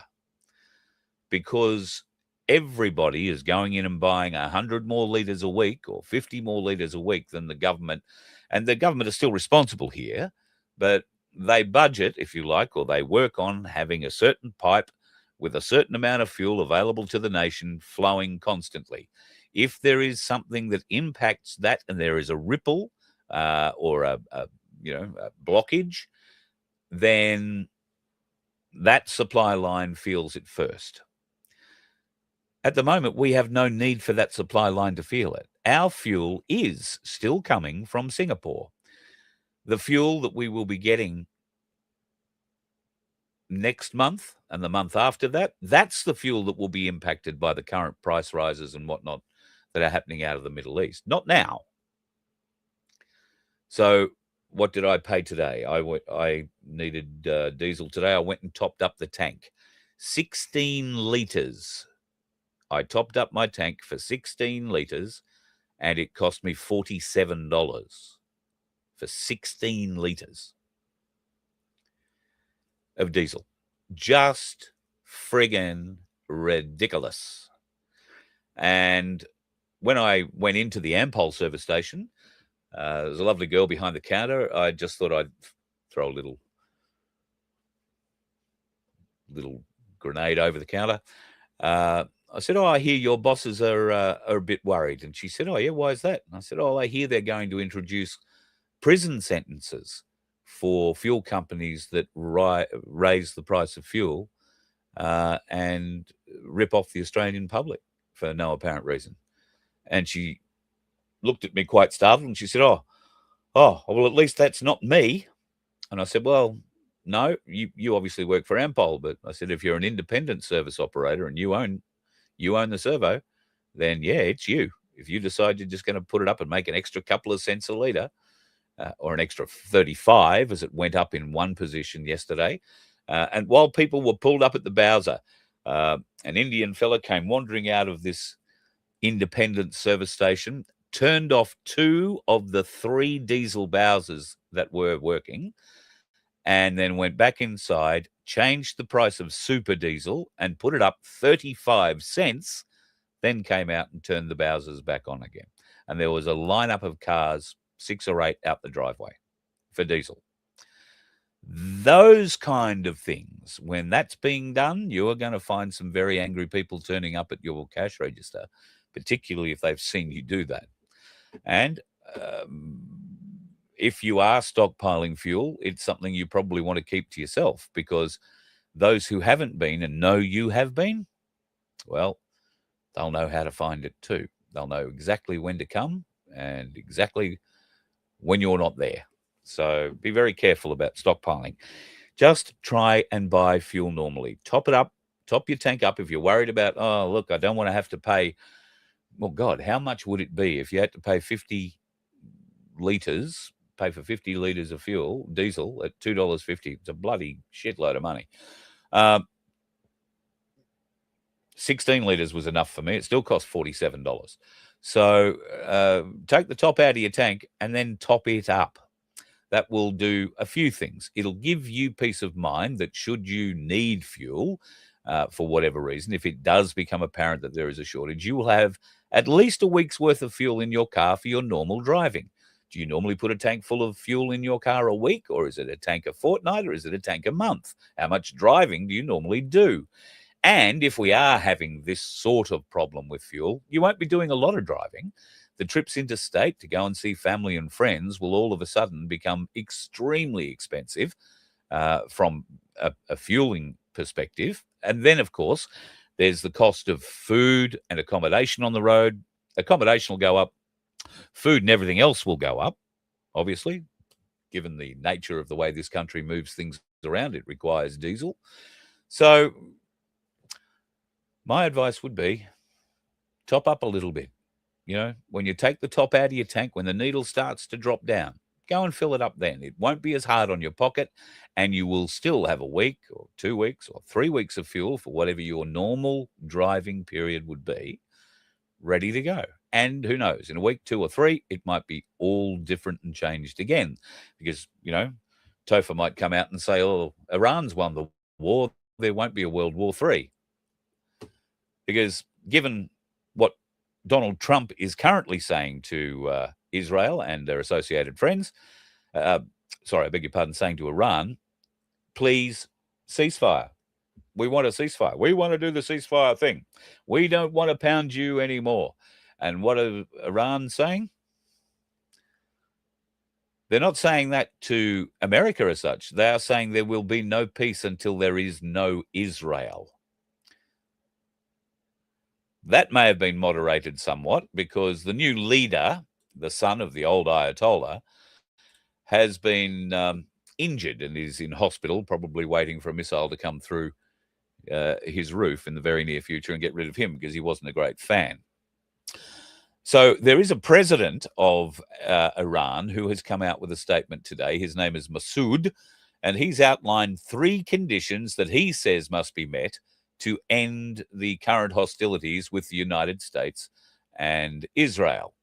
S3: Because everybody is going in and buying 100 more litres a week or 50 more litres a week than the government. And the government is still responsible here, but they budget, if you like, or they work on having a certain pipe with a certain amount of fuel available to the nation flowing constantly. If there is something that impacts that and there is a ripple or a blockage, then that supply line feels it first. At the moment, we have no need for that supply line to feel it. Our fuel is still coming from Singapore. The fuel that we will be getting next month and the month after that, that's the fuel that will be impacted by the current price rises and whatnot that are happening out of the Middle East. Not now. So what did I pay today? I needed diesel today. I went and topped up the tank. 16 litres. I topped up my tank for 16 litres, and it cost me $47 for 16 litres of diesel. Just friggin' ridiculous. And when I went into the Ampol service station, there was a lovely girl behind the counter. I just thought I'd throw a little grenade over the counter. I said, "Oh, I hear your bosses are a bit worried." And she said, "Oh, yeah, why is that?" And I said, "Oh, I hear they're going to introduce prison sentences for fuel companies that raise the price of fuel and rip off the Australian public for no apparent reason." And she looked at me quite startled, and she said, "Oh, well, at least that's not me." And I said, "Well, no, you obviously work for Ampol, but," I said, "if you're an independent service operator and you own the servo, then yeah, it's you. If you decide you're just going to put it up and make an extra couple of cents a litre, or an extra 35 as it went up in one position yesterday, and while people were pulled up at the Bowser, an Indian fella came wandering out of this independent service station, turned off 2 of the 3 diesel Bowsers that were working, and then went back inside, changed the price of super diesel and put it up 35 cents, then came out and turned the Bowsers back on again. And there was a lineup of cars, 6 or 8 out the driveway for diesel. Those kind of things, when that's being done, you are going to find some very angry people turning up at your cash register, particularly if they've seen you do that. And if you are stockpiling fuel, it's something you probably want to keep to yourself, because those who haven't been and know you have been, well, they'll know how to find it too. They'll know exactly when to come and exactly when you're not there. So be very careful about stockpiling. Just try and buy fuel normally. Top it up, top your tank up if you're worried about, oh, look, I don't want to have to pay. Well, God, how much would it be if you had to pay 50 litres, pay for 50 litres of fuel, diesel, at $2.50? It's a bloody shitload of money. 16 litres was enough for me. It still cost $47. So take the top out of your tank and then top it up. That will do a few things. It'll give you peace of mind that should you need fuel for whatever reason, if it does become apparent that there is a shortage, you will have at least a week's worth of fuel in your car for your normal driving. Do you normally put a tank full of fuel in your car a week, or is it a tank a fortnight, or is it a tank a month? How much driving do you normally do? And if we are having this sort of problem with fuel, you won't be doing a lot of driving. The trips interstate to go and see family and friends will all of a sudden become extremely expensive from a fueling perspective. And then, of course, there's the cost of food and accommodation on the road. Accommodation will go up. Food and everything else will go up, obviously, given the nature of the way this country moves things around. It requires diesel. So my advice would be top up a little bit. You know, when you take the top out of your tank, when the needle starts to drop down, go and fill it up then. It won't be as hard on your pocket, and you will still have a week or 2 weeks or 3 weeks of fuel for whatever your normal driving period would be, ready to go. And who knows, in a week, 2 or 3, it might be all different and changed again, because, you know, Topher might come out and say, oh, Iran's won the war, there won't be a World War III. Because given what Donald Trump is currently saying to Israel and their associated friends, sorry, I beg your pardon, saying to Iran, please ceasefire. We want a ceasefire. We want to do the ceasefire thing. We don't want to pound you anymore. And what are Iran saying? They're not saying that to America as such. They are saying there will be no peace until there is no Israel. That may have been moderated somewhat because the new leader, the son of the old Ayatollah, has been injured and is in hospital, probably waiting for a missile to come through his roof in the very near future and get rid of him because he wasn't a great fan. So there is a president of Iran who has come out with a statement today. His name is Masoud, and he's outlined 3 conditions that he says must be met to end the current hostilities with the United States and Israel.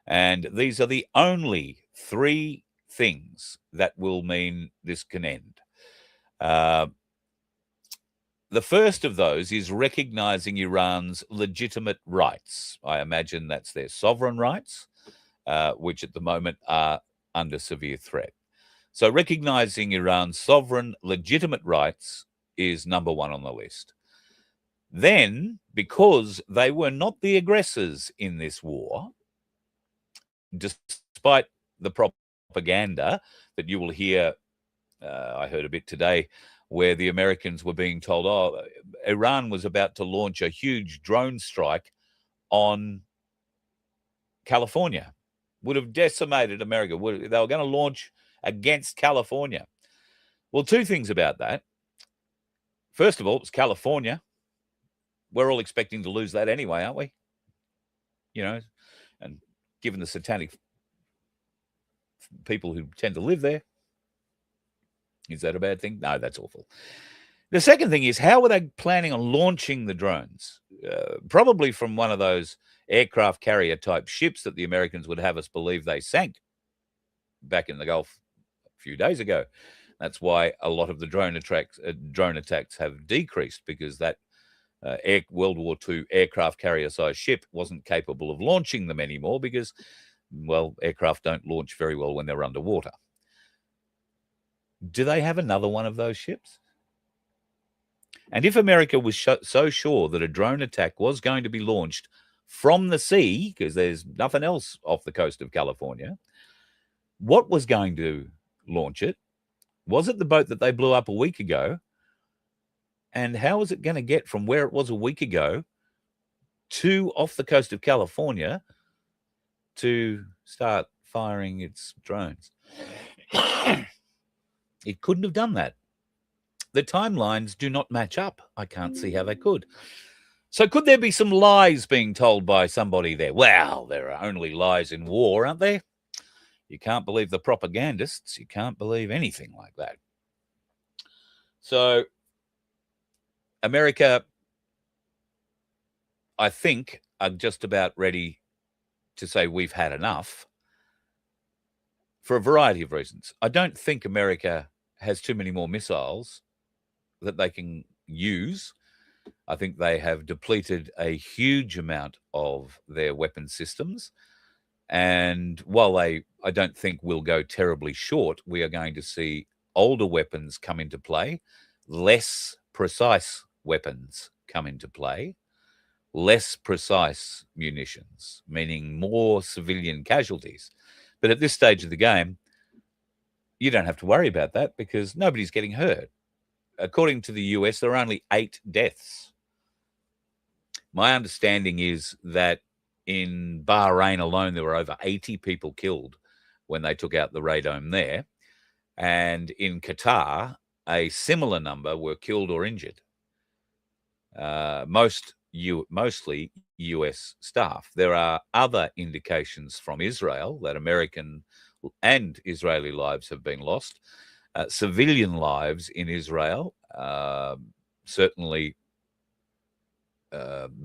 S3: And these are the only 3 things that will mean this can end. The first of those is recognizing Iran's legitimate rights. I imagine that's their sovereign rights, which at the moment are under severe threat. So recognizing Iran's sovereign legitimate rights is number 1 on the list. Then, because they were not the aggressors in this war, despite the propaganda that you will hear, I heard a bit today, where the Americans were being told, oh, Iran was about to launch a huge drone strike on California, would have decimated America. They were going to launch against California. Well, 2 things about that. First of all, it was California. We're all expecting to lose that anyway, aren't we? You know, and given the satanic people who tend to live there, is that a bad thing? No, that's awful. The second thing is, how were they planning on launching the drones? Probably from one of those aircraft carrier type ships that the Americans would have us believe they sank back in the Gulf a few days ago. That's why a lot of the drone attacks have decreased, because that World War II aircraft carrier size ship wasn't capable of launching them anymore because, well, aircraft don't launch very well when they're underwater. Do they have another one of those ships? And if America was so sure that a drone attack was going to be launched from the sea, because there's nothing else off the coast of California, what was going to launch it? Was it the boat that they blew up a week ago? And how was it going to get from where it was a week ago to off the coast of California to start firing its drones? It couldn't have done that. The timelines do not match up. I can't see how they could. So could there be some lies being told by somebody there? Well, there are only lies in war, aren't there? You can't believe the propagandists. You can't believe anything like that. So America, I think, are just about ready to say we've had enough for a variety of reasons. I don't think America has too many more missiles that they can use. I think they have depleted a huge amount of their weapon systems. And while I don't think will go terribly short, we are going to see older weapons come into play, less precise weapons come into play, less precise munitions, meaning more civilian casualties. But at this stage of the game, you don't have to worry about that because nobody's getting hurt. According to the US, there are only 8 deaths. My understanding is that in Bahrain alone, there were over 80 people killed when they took out the radome there. And in Qatar, a similar number were killed or injured. Mostly US staff. There are other indications from Israel that American and Israeli lives have been lost. Civilian lives in Israel certainly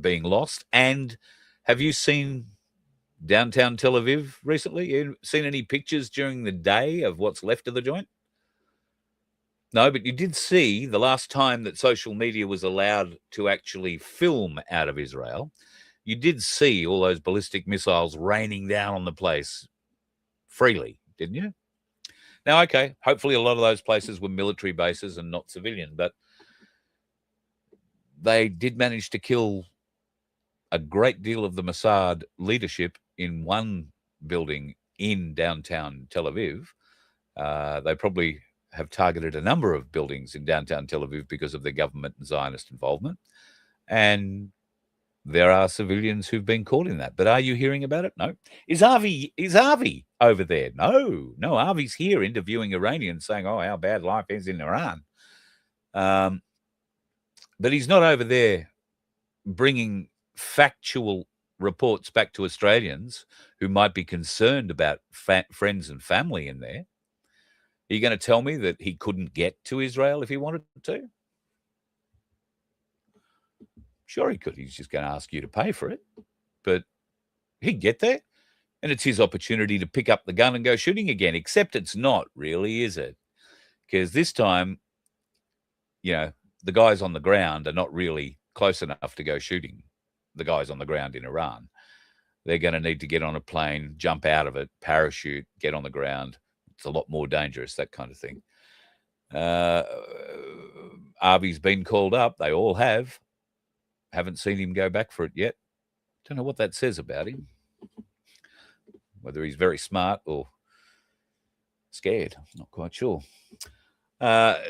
S3: being lost. And have you seen downtown Tel Aviv recently? You seen any pictures during the day of what's left of the joint? No, but you did see the last time that social media was allowed to actually film out of Israel, you did see all those ballistic missiles raining down on the place freely, didn't you? Now, okay, hopefully a lot of those places were military bases and not civilian, but they did manage to kill a great deal of the Mossad leadership in one building in downtown Tel Aviv. They probably have targeted a number of buildings in downtown Tel Aviv because of their government and Zionist involvement. And there are civilians who've been caught in that. But are you hearing about it? No. Is Avi over there? No. Avi's here interviewing Iranians saying, oh, how bad life is in Iran. But he's not over there bringing factual reports back to Australians who might be concerned about friends and family in there. Are you going to tell me that he couldn't get to Israel if he wanted to? Sure he could. He's just going to ask you to pay for it. But he'd get there, and it's his opportunity to pick up the gun and go shooting again, except it's not really, is it? Because this time, the guys on the ground are not really close enough to go shooting the guys on the ground in Iran. They're going to need to get on a plane, jump out of it, parachute, get on the ground. It's a lot more dangerous, that kind of thing. Avi's been called up. They all have. Haven't seen him go back for it yet. Don't know what that says about him. Whether he's very smart or scared. Not quite sure.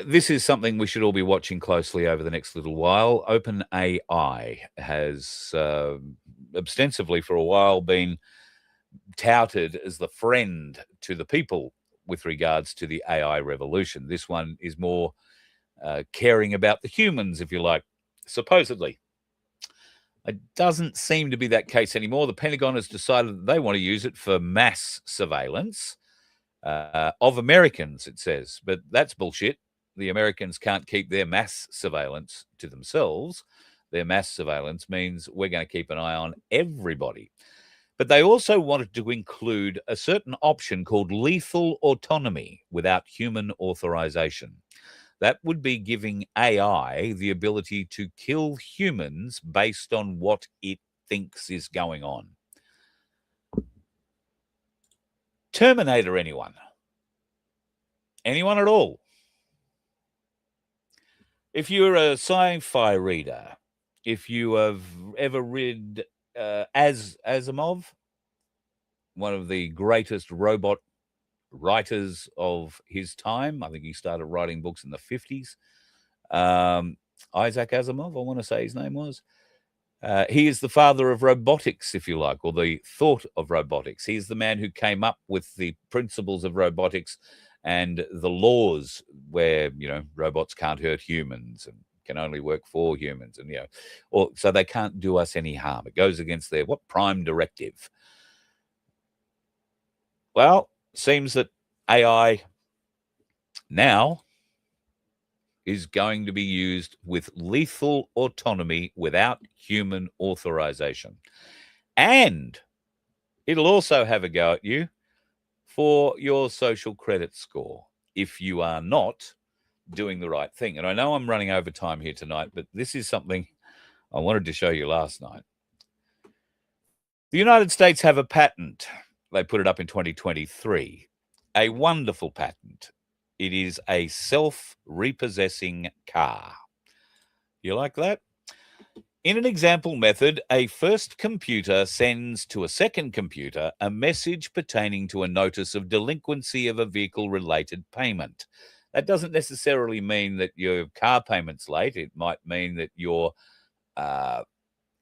S3: This is something we should all be watching closely over the next little while. OpenAI has ostensibly for a while been touted as the friend to the people with regards to the AI revolution. This one is more caring about the humans, if you like, supposedly. It doesn't seem to be that case anymore. The Pentagon has decided that they want to use it for mass surveillance of Americans, it says. But that's bullshit. The Americans can't keep their mass surveillance to themselves. Their mass surveillance means we're going to keep an eye on everybody. But they also wanted to include a certain option called lethal autonomy without human authorization. That would be giving AI the ability to kill humans based on what it thinks is going on. Terminator anyone? Anyone at all? If you're a sci-fi reader, if you have ever read Asimov, one of the greatest robot writers of his time. I think he started writing books in the 50s. Isaac Asimov, I want to say his name was. He is the father of robotics, if you like, or the thought of robotics. He's the man who came up with the principles of robotics and the laws where, robots can't hurt humans and can only work for humans. And, or so they can't do us any harm. It goes against their, prime directive? Well, seems that AI now is going to be used with lethal autonomy without human authorization. And it'll also have a go at you for your social credit score if you are not doing the right thing. And I know I'm running over time here tonight, but this is something I wanted to show you last night. The United States have a patent. They put it up in 2023. A wonderful patent. It is a self-repossessing car. You like that? In an example method, a first computer sends to a second computer a message pertaining to a notice of delinquency of a vehicle-related payment. That doesn't necessarily mean that your car payment's late. It might mean that your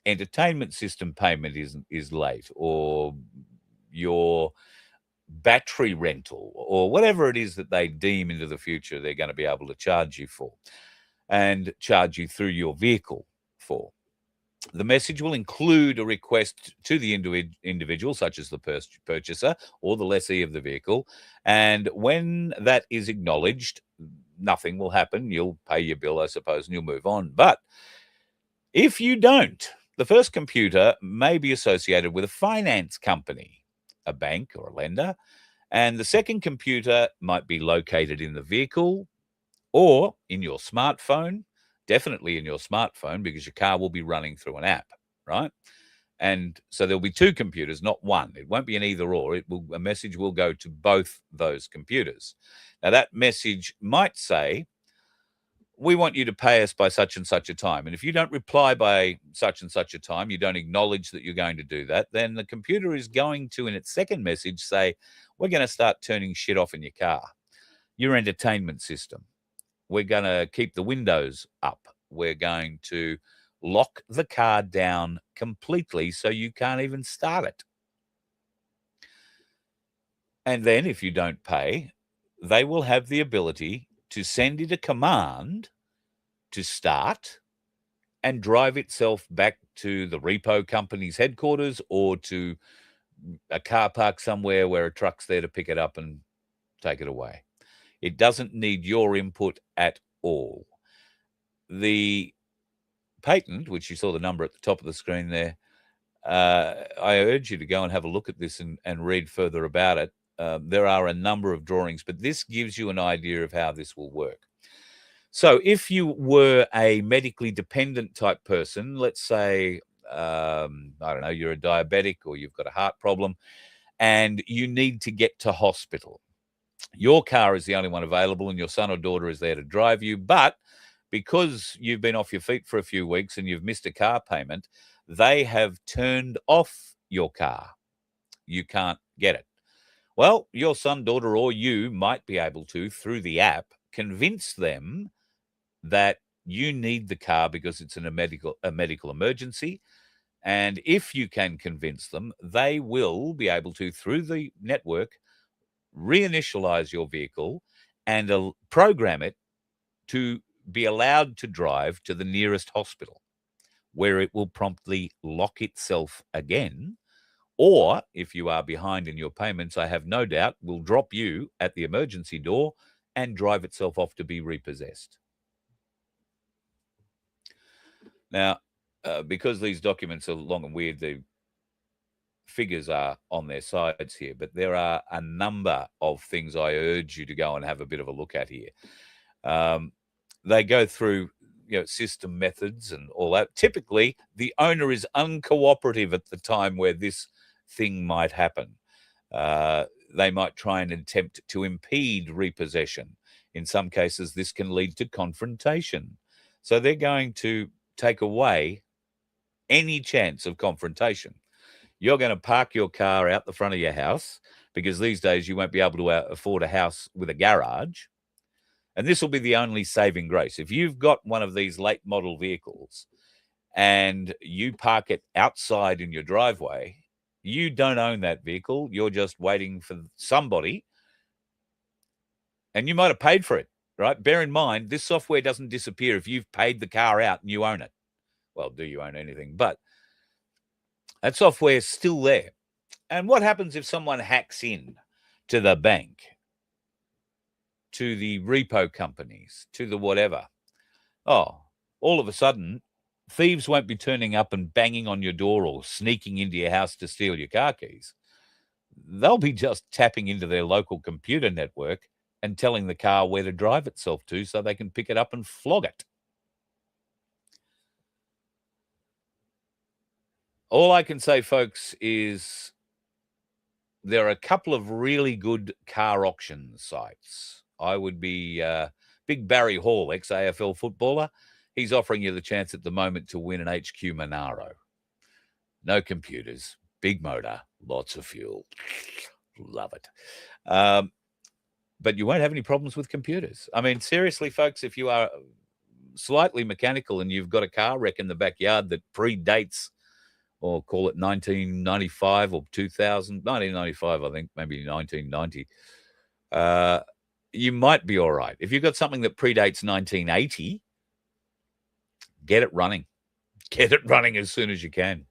S3: entertainment system payment is late, or your battery rental, or whatever it is that they deem into the future they're going to be able to charge you for and charge you through your vehicle for. The message will include a request to the individual, such as the purchaser or the lessee of the vehicle. And when that is acknowledged, nothing will happen. You'll pay your bill, I suppose, and you'll move on. But if you don't, the first computer may be associated with a finance company, a bank or a lender, and the second computer might be located in the vehicle or in your smartphone, definitely in your smartphone, because your car will be running through an app, right? And so there'll be two computers, not one. It won't be an either or. A message will go to both those computers. Now, that message might say, we want you to pay us by such and such a time. And if you don't reply by such and such a time, you don't acknowledge that you're going to do that, then the computer is going to, in its second message, say, we're going to start turning shit off in your car. your entertainment system. We're going to keep the windows up. We're going to lock the car down completely so you can't even start it. And then if you don't pay, they will have the ability to send it a command to start and drive itself back to the repo company's headquarters or to a car park somewhere where a truck's there to pick it up and take it away. It doesn't need your input at all. The patent, which you saw the number at the top of the screen there, I urge you to go and have a look at this and read further about it. There are a number of drawings, but this gives you an idea of how this will work. So if you were a medically dependent type person, let's say, I don't know, you're a diabetic or you've got a heart problem and you need to get to hospital. Your car is the only one available and your son or daughter is there to drive you. But because you've been off your feet for a few weeks and you've missed a car payment, they have turned off your car. You can't get it. Well, your son, daughter, or you might be able to, through the app, convince them that you need the car because it's a medical emergency. And if you can convince them, they will be able to, through the network, reinitialize your vehicle and program it to be allowed to drive to the nearest hospital, where it will promptly lock itself again. Or if you are behind in your payments, I have no doubt will drop you at the emergency door and drive itself off to be repossessed. Now, because these documents are long and weird, the figures are on their sides here, but there are a number of things I urge you to go and have a bit of a look at here. They go through system methods and all that. Typically, the owner is uncooperative at the time where this thing might happen. They might try and attempt to impede repossession. In some cases, this can lead to confrontation. So they're going to take away any chance of confrontation. You're going to park your car out the front of your house because these days you won't be able to afford a house with a garage. And this will be the only saving grace. If you've got one of these late model vehicles and you park it outside in your driveway, you don't own that vehicle. You're just waiting for somebody. And you might have paid for it, right? Bear in mind, this software doesn't disappear if you've paid the car out and you own it. Well, do you own anything? But that software is still there. And what happens if someone hacks in to the bank, to the repo companies, to the whatever? Oh, all of a sudden, thieves won't be turning up and banging on your door or sneaking into your house to steal your car keys. They'll be just tapping into their local computer network and telling the car where to drive itself to so they can pick it up and flog it. All I can say, folks, is there are a couple of really good car auction sites. I would be Big Barry Hall, ex-AFL footballer. He's offering you the chance at the moment to win an HQ Monaro. No computers, big motor, lots of fuel. Love it. But you won't have any problems with computers. I mean, seriously, folks, if you are slightly mechanical and you've got a car wreck in the backyard that predates, or call it 1995 or 2000, 1995, I think, maybe 1990, you might be all right. If you've got something that predates 1980, get it running. Get it running as soon as you can.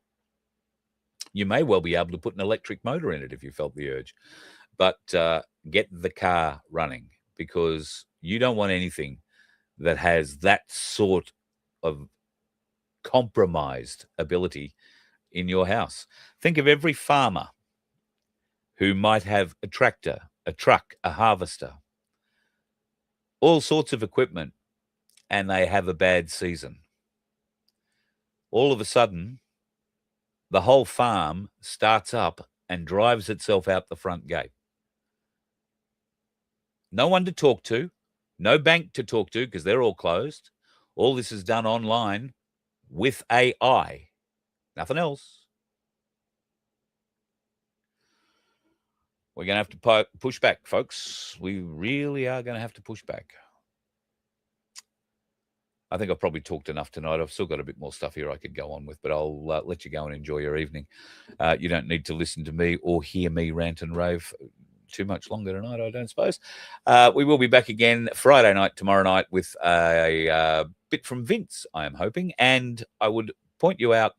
S3: You may well be able to put an electric motor in it if you felt the urge. But get the car running, because you don't want anything that has that sort of compromised ability in your house. Think of every farmer who might have a tractor, a truck, a harvester, all sorts of equipment, and they have a bad season. All of a sudden, the whole farm starts up and drives itself out the front gate. No one to talk to, no bank to talk to because they're all closed. All this is done online with AI, nothing else. we're going to have to push back, folks. We really are going to have to push back. I think I've probably talked enough tonight. I've still got a bit more stuff here I could go on with, but I'll let you go and enjoy your evening. You don't need to listen to me or hear me rant and rave too much longer tonight, I don't suppose. We will be back again Friday night, tomorrow night, with a bit from Vince, I am hoping. And I would point you out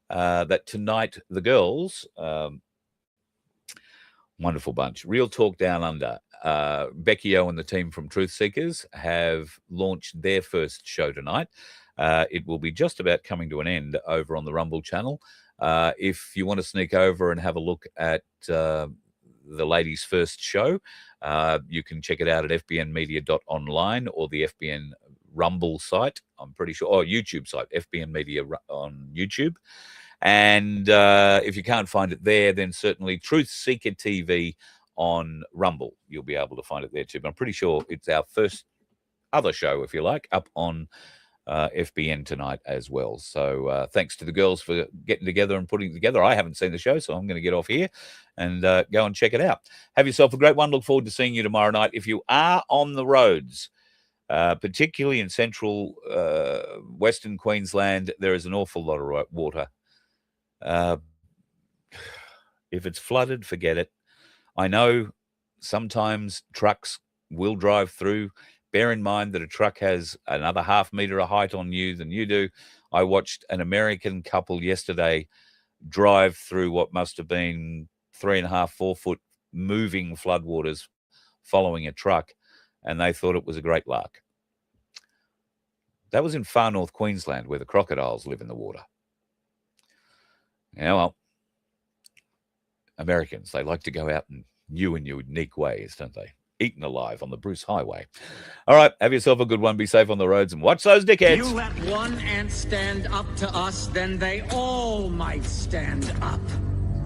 S3: that tonight the girls, wonderful bunch, Real Talk Down Under, Becky O and the team from Truth Seekers have launched their first show tonight. It will be just about coming to an end over on the Rumble channel. If you want to sneak over and have a look at the ladies' first show, you can check it out at fbnmedia.online or the FBN Rumble site, I'm pretty sure, or YouTube site, FBN Media on YouTube. And if you can't find it there, then certainly Truth Seeker TV on Rumble. You'll be able to find it there too. But I'm pretty sure it's our first other show, if you like, up on FBN tonight as well. So thanks to the girls for getting together and putting it together. I haven't seen the show, so I'm going to get off here and go and check it out. Have yourself a great one. Look forward to seeing you tomorrow night. If you are on the roads, particularly in central Western Queensland, there is an awful lot of water. If it's flooded, forget it. I know sometimes trucks will drive through. Bear in mind that a truck has another half meter of height on you than you do. I watched an American couple yesterday drive through what must have been 3.5, 4 foot moving floodwaters following a truck, and they thought it was a great lark. That was in far north Queensland, where the crocodiles live in the water. Yeah, well, Americans, they like to go out in new and unique ways, don't they? Eaten alive on the Bruce Highway. All right, have yourself a good one. Be safe on the roads and watch those dickheads.
S1: You let one ant stand up to us, then they all might stand up.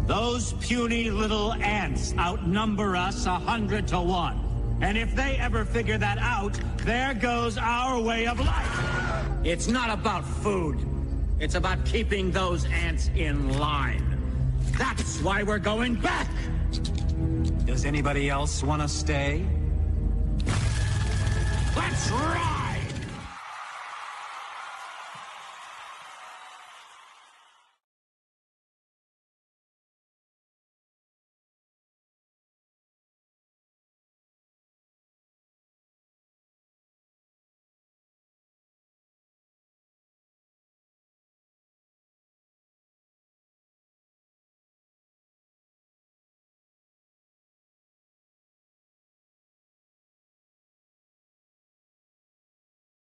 S5: Those puny little ants outnumber us 100 to 1. And if they ever figure that out, there goes our way of life.
S1: It's not about food. It's about keeping those ants in line. That's why we're going back.
S5: Does anybody else want to stay?
S1: Let's rock!